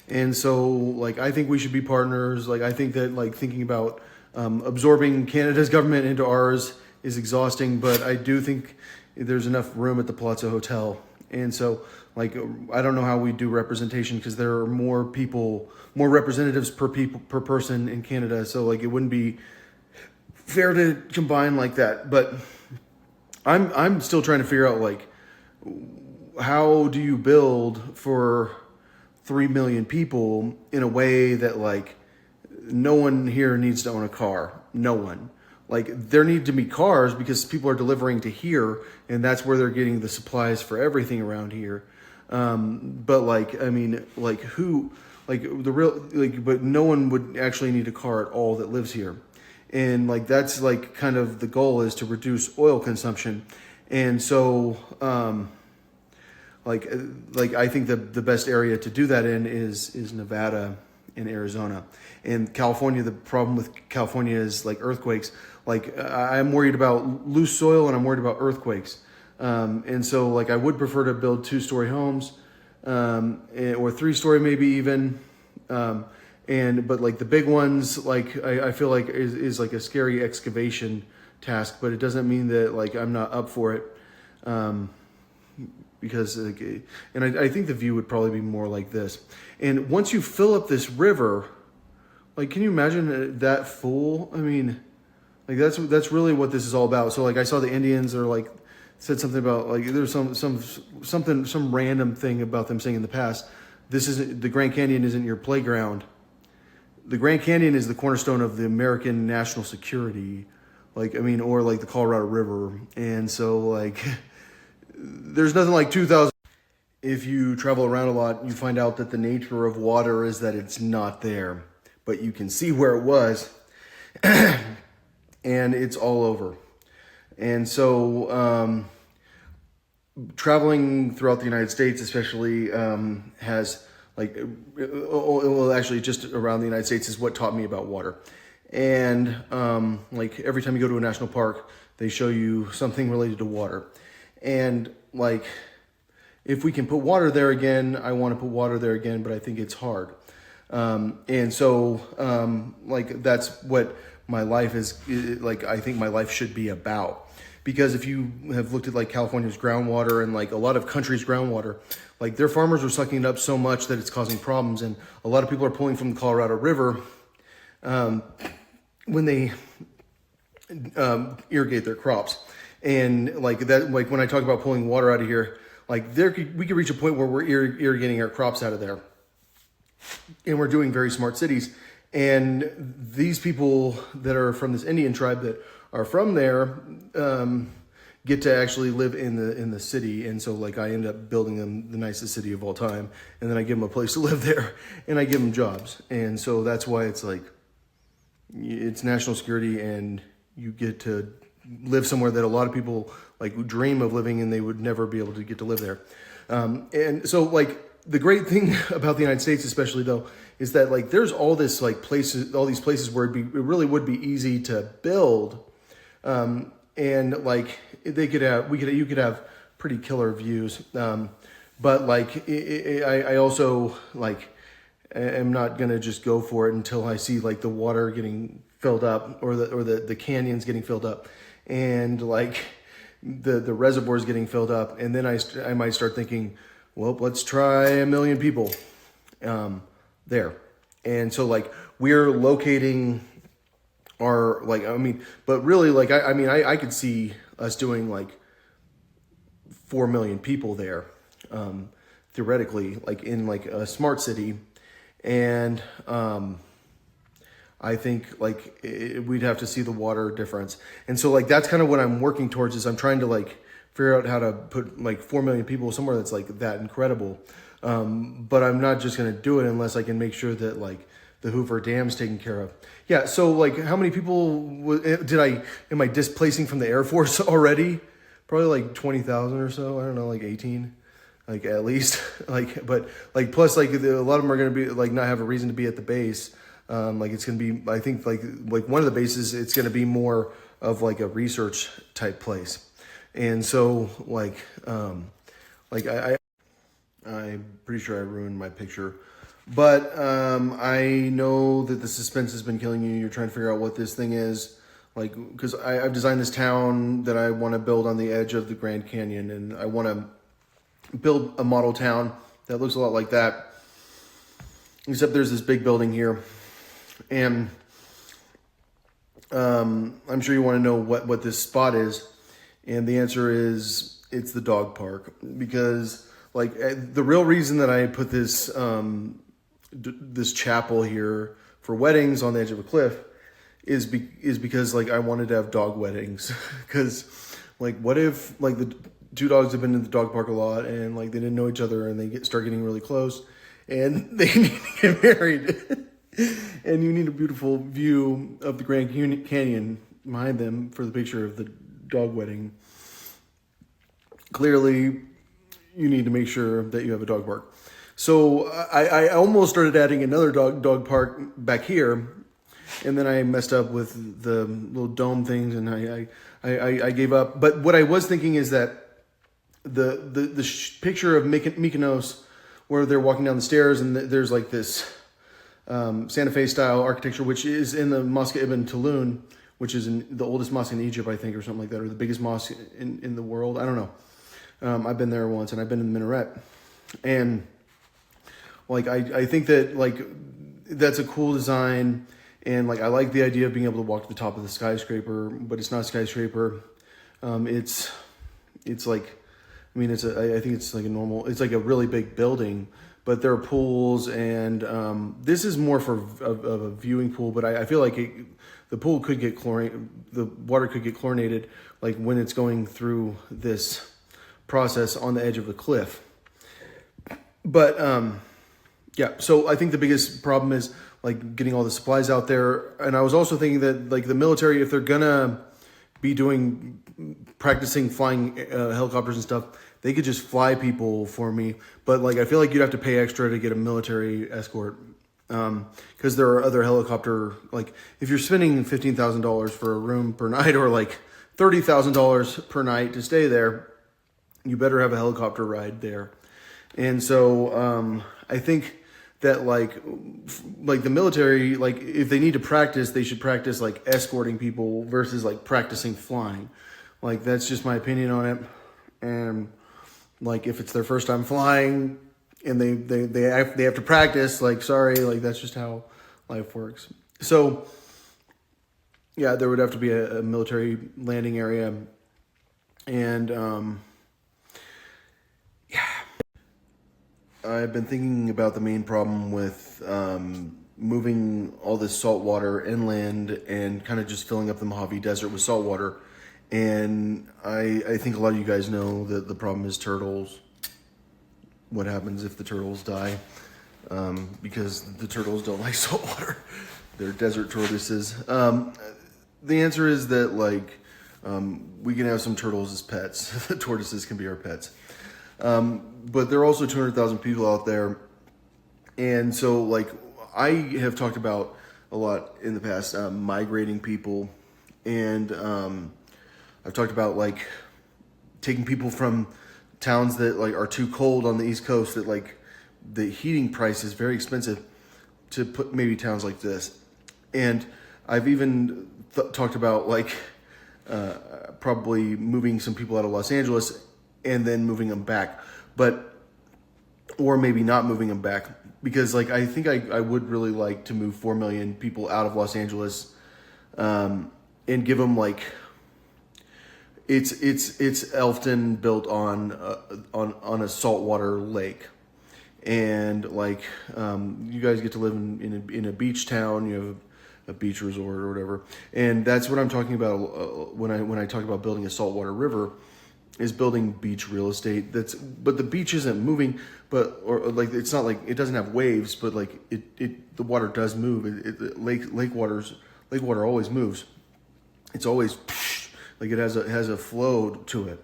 And so like, I think we should be partners. Like, I think that like thinking about absorbing Canada's government into ours is exhausting, but I do think there's enough room at the Palazzo Hotel. And so, like, I don't know how we do representation because there are more representatives per person in Canada. So, like, it wouldn't be fair to combine like that. But I'm still trying to figure out like, how do you build for 3 million people in a way that like no one here needs to own a car. No one. Like, there need to be cars because people are delivering to here, and that's where they're getting the supplies for everything around here. But like, I mean, like who, like the real, like, but no one would actually need a car at all that lives here. And like, that's like kind of the goal is to reduce oil consumption. And so, like I think the best area to do that in is Nevada and Arizona. And California, the problem with California is like earthquakes. Like, I'm worried about loose soil and I'm worried about earthquakes. And so like I would prefer to build 2-story homes, or 3-story maybe even. But like the big ones, like I feel like is like a scary excavation task, but it doesn't mean that like I'm not up for it. Because like, and I think the view would probably be more like this. And once you fill up this river, like, can you imagine that full? I mean, like that's really what this is all about. So like I saw the Indians are like said something about like there's some random thing about them saying in the past, this isn't, the Grand Canyon isn't your playground. The Grand Canyon is the cornerstone of the American national security. Like, I mean, or like the Colorado River. And so like there's nothing like 2,000. If you travel around a lot, you find out that the nature of water is that it's not there, but you can see where it was and it's all over. And so traveling throughout the United States especially has well, actually just around the United States is what taught me about water. And like every time you go to a national park, they show you something related to water. And like, if we can put water there again, I want to put water there again, but I think it's hard. And so like that's what my life is like. I think my life should be about. Because if you have looked at like California's groundwater and like a lot of countries' groundwater, like their farmers are sucking it up so much that it's causing problems. And a lot of people are pulling from the Colorado River when they irrigate their crops. And like that, like when I talk about pulling water out of here, like we could reach a point where we're irrigating our crops out of there. And we're doing very smart cities. And these people that are from this Indian tribe that are from there get to actually live in the city. And so like I end up building them the nicest city of all time. And then I give them a place to live there and I give them jobs. And so that's why it's like, it's national security and you get to live somewhere that a lot of people like dream of living and they would never be able to get to live there. And so like the great thing about the United States, especially though, is that like there's all this like places, all these places where it really would be easy to build. And like you could have pretty killer views. But like I also like am not going to just go for it until I see like the water getting filled up or the canyons getting filled up and like the reservoirs getting filled up. And then I might start thinking, well, let's try 1 million people there. And so like we're locating our like, I mean, but really like, I could see us doing like 4 million people there, theoretically, like in like a smart city. And I think like we'd have to see the water difference. And so like, that's kind of what I'm working towards is I'm trying to like figure out how to put like 4 million people somewhere that's like that incredible. But I'm not just going to do it unless I can make sure that like the Hoover Dam's taken care of. Yeah. So like how many people am I displacing from the Air Force already? Probably like 20,000 or so. I don't know, like 18, like at least like, but like, plus like a lot of them are going to be like, not have a reason to be at the base. Like it's going to be, I think like one of the bases, it's going to be more of like a research type place. And so like I'm pretty sure I ruined my picture, but I know that the suspense has been killing you. You're trying to figure out what this thing is, like, because I've designed this town that I want to build on the edge of the Grand Canyon, and I want to build a model town that looks a lot like that, except there's this big building here, and I'm sure you want to know what this spot is, and the answer is it's the dog park, because like the real reason that I put this this chapel here for weddings on the edge of a cliff is because like I wanted to have dog weddings. Because like what if like the two dogs have been in the dog park a lot and like they didn't know each other and they start getting really close and they need to get married and you need a beautiful view of the Grand Canyon behind them for the picture of the dog wedding. Clearly you need to make sure that you have a dog park. So I almost started adding another dog park back here, and then I messed up with the little dome things, and I gave up. But what I was thinking is that the picture of Mykonos, where they're walking down the stairs, and there's like this Santa Fe style architecture, which is in the Mosque Ibn Tulun, which is the oldest mosque in Egypt, I think, or something like that, or the biggest mosque in the world. I don't know. I've been there once, and I've been in the minaret, and like I think that like that's a cool design, and like I like the idea of being able to walk to the top of the skyscraper, but it's not a skyscraper. It's like, I mean, I think it's like it's like a really big building, but there are pools, and this is more for a viewing pool. But I feel like the pool could get the water could get chlorinated, like when it's going through this process on the edge of the cliff. But yeah, so I think the biggest problem is like getting all the supplies out there. And I was also thinking that like the military, if they're gonna be practicing flying helicopters and stuff, they could just fly people for me. But like, I feel like you'd have to pay extra to get a military escort. Because there are other helicopter, like if you're spending $15,000 for a room per night, or like $30,000 per night to stay there, you better have a helicopter ride there. And so I think that like the military, like if they need to practice, they should practice like escorting people versus like practicing flying. Like that's just my opinion on it. And like if it's their first time flying, and they have to practice, like, sorry, like that's just how life works. So yeah, there would have to be a military landing area. And yeah, I've been thinking about the main problem with moving all this salt water inland and kind of just filling up the Mojave Desert with salt water. And I think a lot of you guys know that the problem is turtles. What happens if the turtles die? Because the turtles don't like salt water. They're desert tortoises. The answer is that like we can have some turtles as pets. The tortoises can be our pets. But there are also 200,000 people out there. And so like I have talked about a lot in the past, migrating people. And I've talked about like taking people from towns that like are too cold on the East Coast, that like the heating price is very expensive, to put maybe towns like this. And I've even talked about like probably moving some people out of Los Angeles and then moving them back, or maybe not moving them back, because like I think I would really like to move 4 million people out of Los Angeles and give them like, it's Elfton built on a saltwater lake, and like you guys get to live in a beach town. You have a beach resort or whatever, and that's what I'm talking about when I talk about building a saltwater river, is building beach real estate. But the beach isn't moving, or like it's not like it doesn't have waves, but like the water does move. Lake water always moves. It's always like it has a flow to it.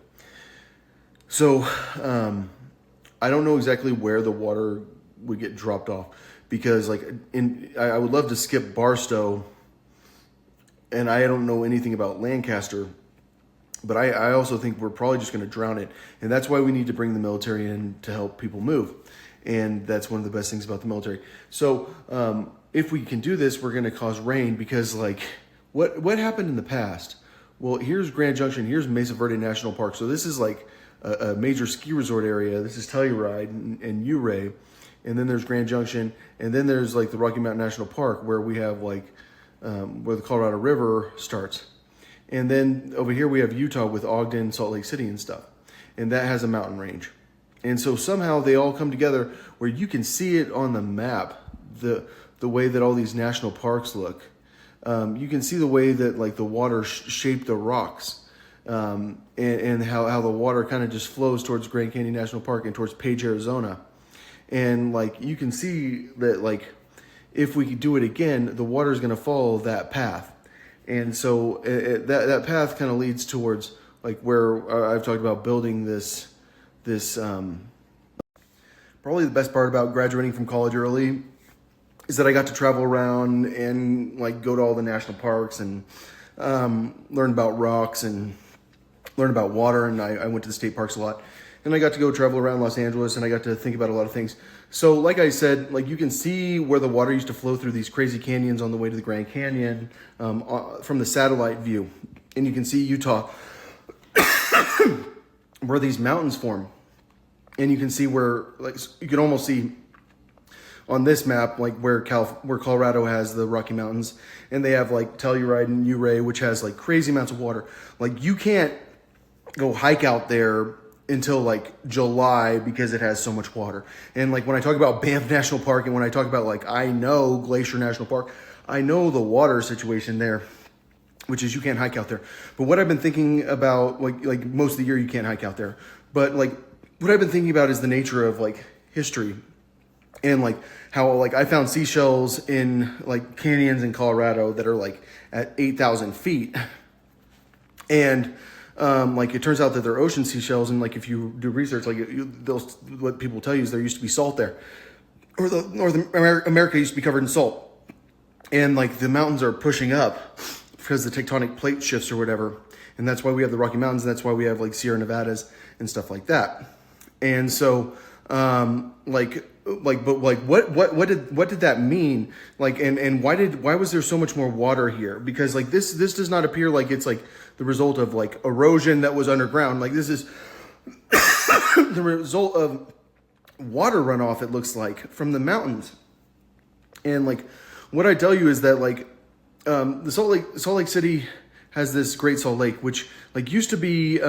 So I don't know exactly where the water would get dropped off, because like I would love to skip Barstow, and I don't know anything about Lancaster, but I also think we're probably just going to drown it, and that's why we need to bring the military in to help people move, and that's one of the best things about the military. So if we can do this, we're going to cause rain, because like what happened in the past? Well, here's Grand Junction, here's Mesa Verde National Park. So this is like a major ski resort area. This is Telluride and Ouray. And then there's Grand Junction. And then there's like the Rocky Mountain National Park, where we have like where the Colorado River starts. And then over here we have Utah with Ogden, Salt Lake City and stuff. And that has a mountain range. And so somehow they all come together where you can see it on the map, the way that all these national parks look. You can see the way that like the water shaped the rocks, and how the water kind of just flows towards Grand Canyon National Park and towards Page, Arizona. And like you can see that like if we do it again, the water is going to follow that path. And so that path kind of leads towards like where I've talked about building this probably the best part about graduating from college early is that I got to travel around and like go to all the national parks and learn about rocks and learn about water. And I went to the state parks a lot, and I got to go travel around Los Angeles, and I got to think about a lot of things. So like I said, like you can see where the water used to flow through these crazy canyons on the way to the Grand Canyon from the satellite view. And you can see Utah where these mountains form. And you can see where, like, you can almost see on this map, like where Colorado has the Rocky Mountains, and they have like Telluride and Ouray, which has like crazy amounts of water. Like you can't go hike out there until like July because it has so much water. And like when I talk about Banff National Park, and when I talk about like I know Glacier National Park, I know the water situation there, which is you can't hike out there. But what I've been thinking about, like most of the year you can't hike out there, but like what I've been thinking about is the nature of like history. And like how like I found seashells in like canyons in Colorado that are like at 8,000 feet. And like it turns out that they're ocean seashells, and like if you do research, like what people tell you is there used to be salt there, or the America used to be covered in salt, and like the mountains are pushing up because the tectonic plate shifts or whatever, and that's why we have the Rocky Mountains, and that's why we have like Sierra Nevadas and stuff like that. And so but what did that mean? Like, and why was there so much more water here? Because like this does not appear like it's like the result of like erosion that was underground. Like this is the result of water runoff, it looks like, from the mountains. And like what I tell you is that like the Salt Lake City has this Great Salt Lake, which like used to be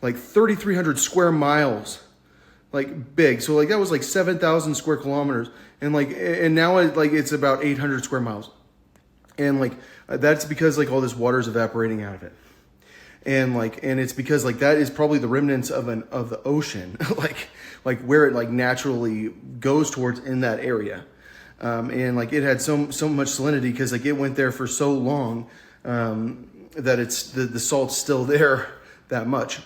like 3,300 square miles, like big. So like that was like 7,000 square kilometers, and now it's about 800 square miles, and like that's because like all this water is evaporating out of it, and it's because like that is probably the remnants of the ocean, like where it like naturally goes towards in that area, and like it had so much salinity because like it went there for so long that it's the salt's still there that much.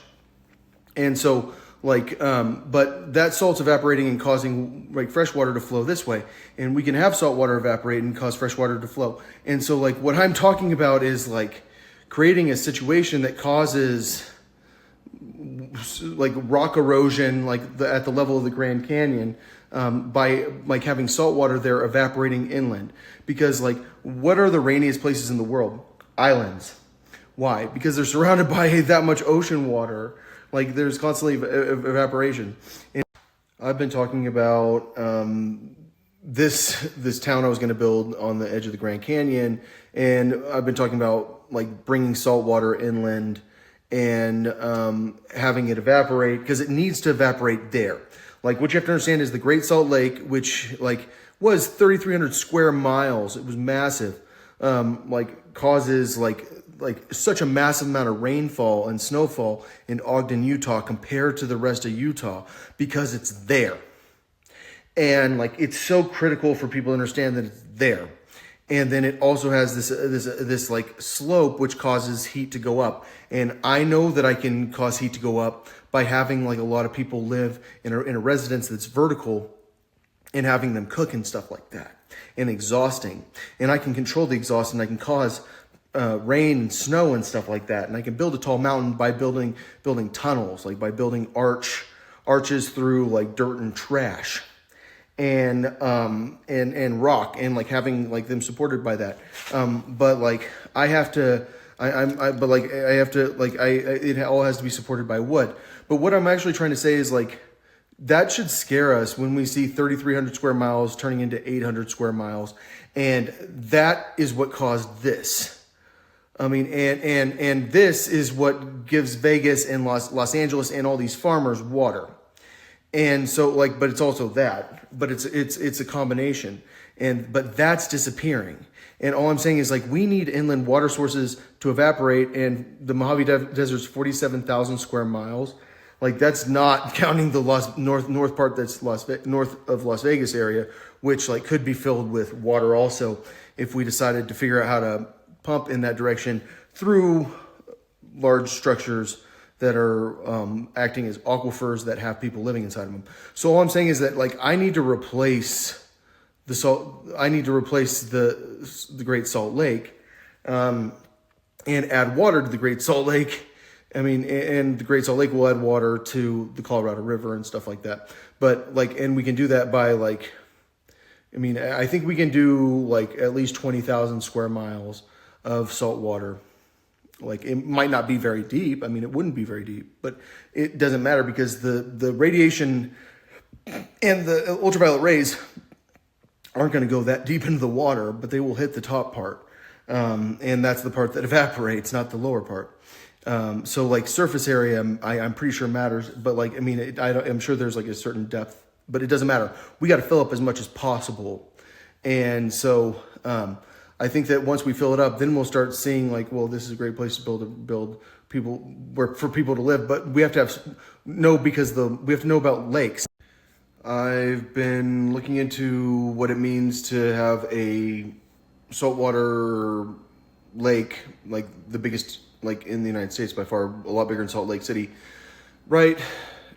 And so, but that salt's evaporating and causing like fresh water to flow this way. And we can have salt water evaporate and cause fresh water to flow. And so, like, what I'm talking about is like creating a situation that causes like rock erosion, like at the level of the Grand Canyon, by like having salt water there evaporating inland. Because like, what are the rainiest places in the world? Islands. Why? Because they're surrounded by that much ocean water. Like there's constantly evaporation. And I've been talking about this town I was going to build on the edge of the Grand Canyon, and I've been talking about like bringing salt water inland and having it evaporate because it needs to evaporate there. Like what you have to understand is the Great Salt Lake, which like was 3,300 square miles, it was massive, like causes like such a massive amount of rainfall and snowfall in Ogden, Utah compared to the rest of Utah because it's there. And like it's so critical for people to understand that it's there. And then it also has this like slope which causes heat to go up. And I know that I can cause heat to go up by having like a lot of people live in a residence that's vertical and having them cook and stuff like that, and exhausting. And I can control the exhaust, and I can cause rain and snow and stuff like that. And I can build a tall mountain by building tunnels, like by building arches through like dirt and trash, and rock, and like having like them supported by that. But like I have to, it all has to be supported by wood. But what I'm actually trying to say is like, that should scare us when we see 3,300 square miles turning into 800 square miles. And that is what caused this. I mean, and this is what gives Vegas and Los Angeles and all these farmers water. And so like, but it's also that, but it's a combination, but that's disappearing. And all I'm saying is like, we need inland water sources to evaporate, and the Mojave Desert's 47,000 square miles. Like that's not counting the north part that's north of Las Vegas area, which like could be filled with water also if we decided to figure out how to pump in that direction through large structures that are acting as aquifers that have people living inside of them. So all I'm saying is that like I need to replace the salt. I need to replace the Great Salt Lake, and add water to the Great Salt Lake. I mean, and the Great Salt Lake will add water to the Colorado River and stuff like that. But like, and we can do that by like, I mean, I think we can do like at least 20,000 square miles of salt water. Like it might not be very deep. I mean, it wouldn't be very deep, but it doesn't matter because the radiation and the ultraviolet rays aren't going to go that deep into the water, but they will hit the top part. And that's the part that evaporates, not the lower part. So like surface area, I'm pretty sure matters, but like, I mean, I'm sure there's like a certain depth, but it doesn't matter. We got to fill up as much as possible. And so, I think that once we fill it up, then we'll start seeing like, well, this is a great place to build for people to live, but we have to we have to know about lakes. I've been looking into what it means to have a saltwater lake, like the biggest like in the United States by far, a lot bigger than Salt Lake City, right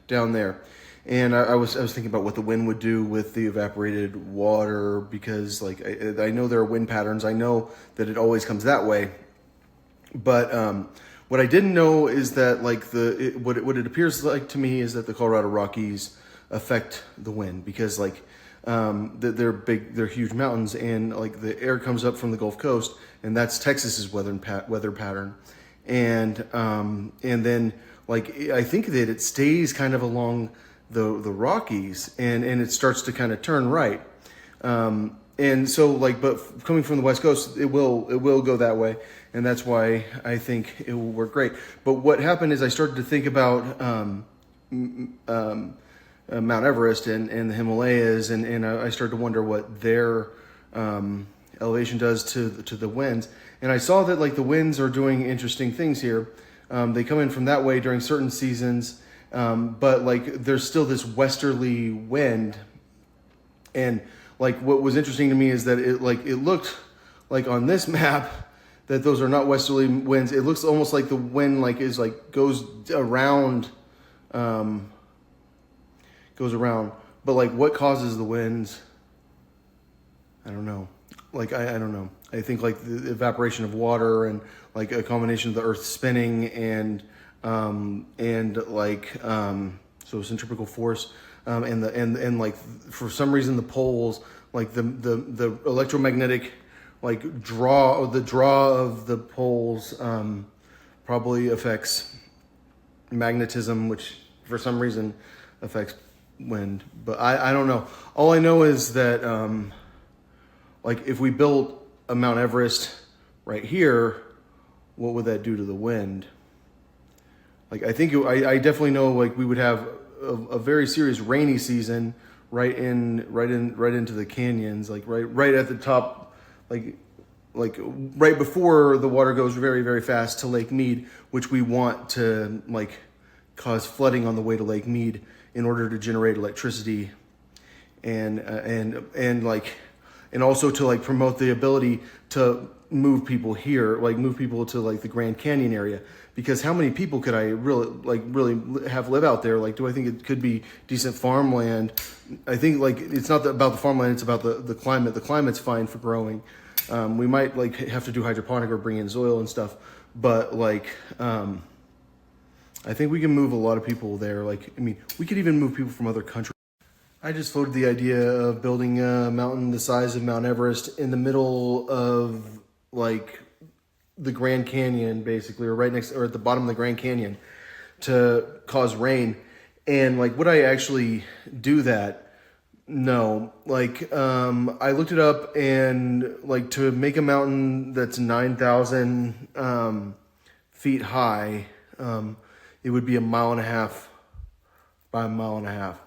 down there. And I was thinking about what the wind would do with the evaporated water, because like I know there are wind patterns. I know that it always comes that way, but what I didn't know is that like what it appears like to me is that the Colorado Rockies affect the wind, because like they're huge mountains, and like the air comes up from the Gulf Coast, and that's Texas's weather pattern, and then like I think that it stays kind of along the Rockies, and it starts to kind of turn right, and so like, but coming from the West Coast, it will go that way, and that's why I think it will work great. But what happened is I started to think about Mount Everest and the Himalayas, and I started to wonder what their elevation does to the winds. And I saw that like the winds are doing interesting things here. They come in from that way during certain seasons, but like there's still this westerly wind. And like what was interesting to me is that it looked like on this map that those are not westerly winds. It looks almost like the wind like is like goes around. But like what causes the winds, I don't know. Like I don't know. I think like the evaporation of water, and like a combination of the earth spinning and like so centripetal force, and like for some reason the poles, like the electromagnetic like draw of the poles probably affects magnetism, which for some reason affects wind. But I don't know. All I know is that like if we built a Mount Everest right here, what would that do to the wind? Like I think I definitely know like we would have a very serious rainy season right into the canyons, like right at the top, like right before the water goes very, very fast to Lake Mead, which we want to like cause flooding on the way to Lake Mead in order to generate electricity, and also to like promote the ability to move people here, like move people to like the Grand Canyon area. Because how many people could I really have live out there? Like, do I think it could be decent farmland? I think like it's not about the farmland; it's about the climate. The climate's fine for growing. We might like have to do hydroponic or bring in soil and stuff, but like I think we can move a lot of people there. Like, I mean, we could even move people from other countries. I just floated the idea of building a mountain the size of Mount Everest in the middle of like the Grand Canyon, basically, or right next, or at the bottom of the Grand Canyon, to cause rain. And like, would I actually do that? No. Like, I looked it up, and like to make a mountain that's 9,000 feet high, it would be 1.5 miles by a mile and a half.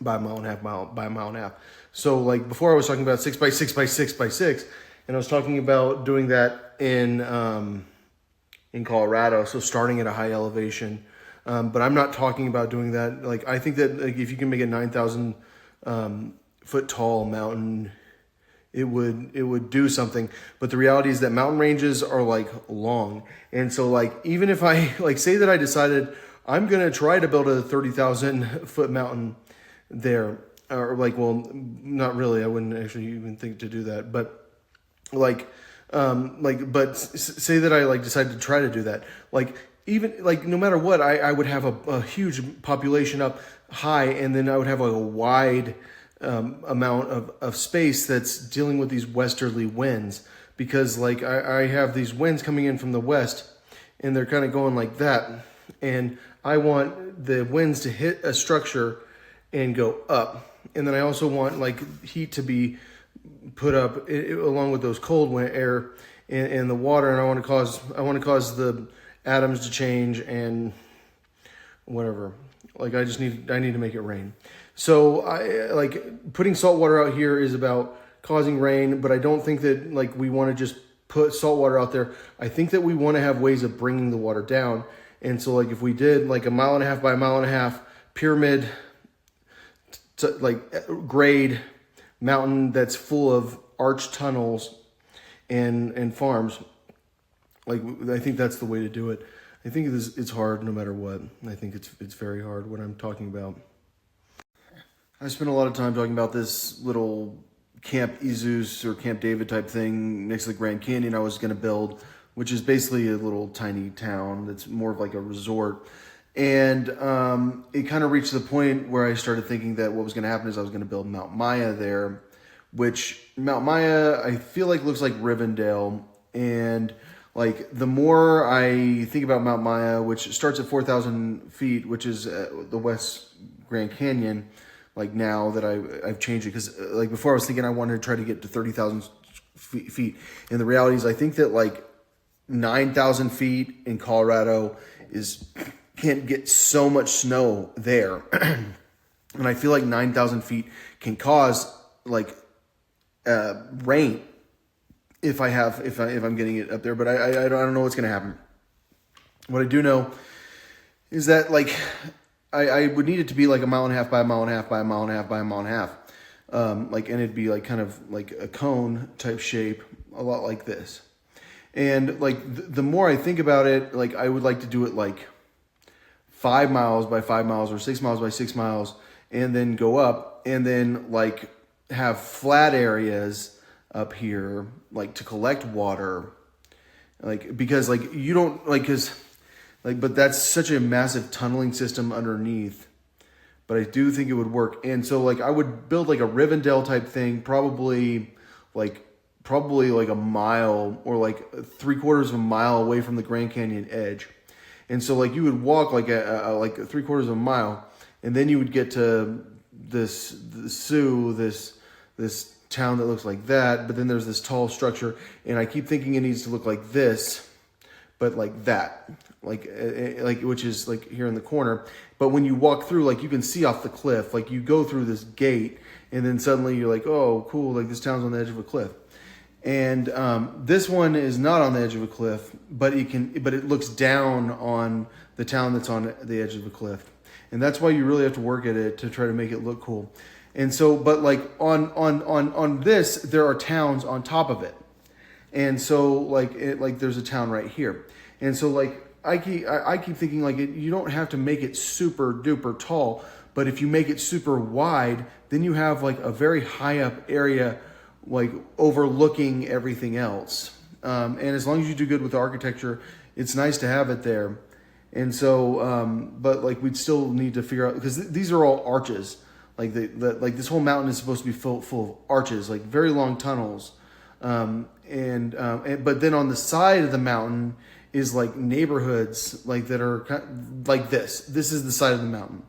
By a mile and a half, by a mile and a half. So like before I was talking about 6 by 6 by 6 by 6, and I was talking about doing that in Colorado. So starting at a high elevation, but I'm not talking about doing that. Like I think that like if you can make a 9,000 foot tall mountain, it would do something. But the reality is that mountain ranges are like long, and so like even if I like say that I decided I'm gonna try to build a 30,000 foot mountain there, or like, well, not really, I wouldn't actually even think to do that, but but say that I like decided to try to do that, like even like no matter what, I would have a huge population up high, and then I would have like a wide amount of space that's dealing with these westerly winds, because like I have these winds coming in from the west, and they're kind of going like that, and I want the winds to hit a structure and go up. And then I also want like heat to be put up along with those cold air and the water, and I want to cause the atoms to change and whatever. Like I need to make it rain. So I like putting salt water out here is about causing rain, but I don't think that like we want to just put salt water out there. I think that we want to have ways of bringing the water down. And so like if we did like 1.5 miles by 1.5 miles pyramid like grade mountain that's full of arched tunnels and farms, like I think that's the way to do it. I think it's hard no matter what. I think it's very hard what I'm talking about. I spent a lot of time talking about this little Camp Izus or Camp David type thing next to the Grand Canyon I was going to build, which is basically a little tiny town that's more of like a resort. And it kind of reached the point where I started thinking that what was going to happen is I was going to build Mount Maya there, which Mount Maya I feel like looks like Rivendell. And like the more I think about Mount Maya, which starts at 4,000 feet, which is the West Grand Canyon, like now that I've changed it, because like before I was thinking I wanted to try to get to 30,000 feet. And the reality is I think that like 9,000 feet in Colorado can't get so much snow there. And I feel like 9,000 feet can cause like rain if I'm getting it up there, but I don't know what's going to happen. What I do know is that like I would need it to be like a mile and a half by a mile and a half by a mile and a half by a mile and a half. And it'd be like kind of like a cone type shape, a lot like this. And like the more I think about it, like I would like to do it like 5 miles by 5 miles or 6 miles by 6 miles, and then go up and then like have flat areas up here, like to collect water, like, because like you don't like, cause like, but that's such a massive tunneling system underneath, but I do think it would work. And so like I would build like a Rivendell type thing, probably like a mile or like 3/4 of a mile away from the Grand Canyon edge. And so like you would walk like like 3/4 of a mile, and then you would get to this Sioux, this town that looks like that, but then there's this tall structure, and I keep thinking it needs to look like this, but like that, like which is like here in the corner. But when you walk through, like you can see off the cliff, like you go through this gate, and then suddenly you're like, oh, cool, like this town's on the edge of a cliff. And this one is not on the edge of a cliff, but it looks down on the town that's on the edge of a cliff, and that's why you really have to work at it to try to make it look cool. And so, but like on this, there are towns on top of it, and so like there's a town right here, and so like I keep thinking like you don't have to make it super duper tall, but if you make it super wide, then you have like a very high up area, like overlooking everything else. And as long as you do good with the architecture, it's nice to have it there. And so, but like we'd still need to figure out, because these are all arches. Like like this whole mountain is supposed to be full of arches, like very long tunnels. But then on the side of the mountain is like neighborhoods, like that are like this. This is the side of the mountain.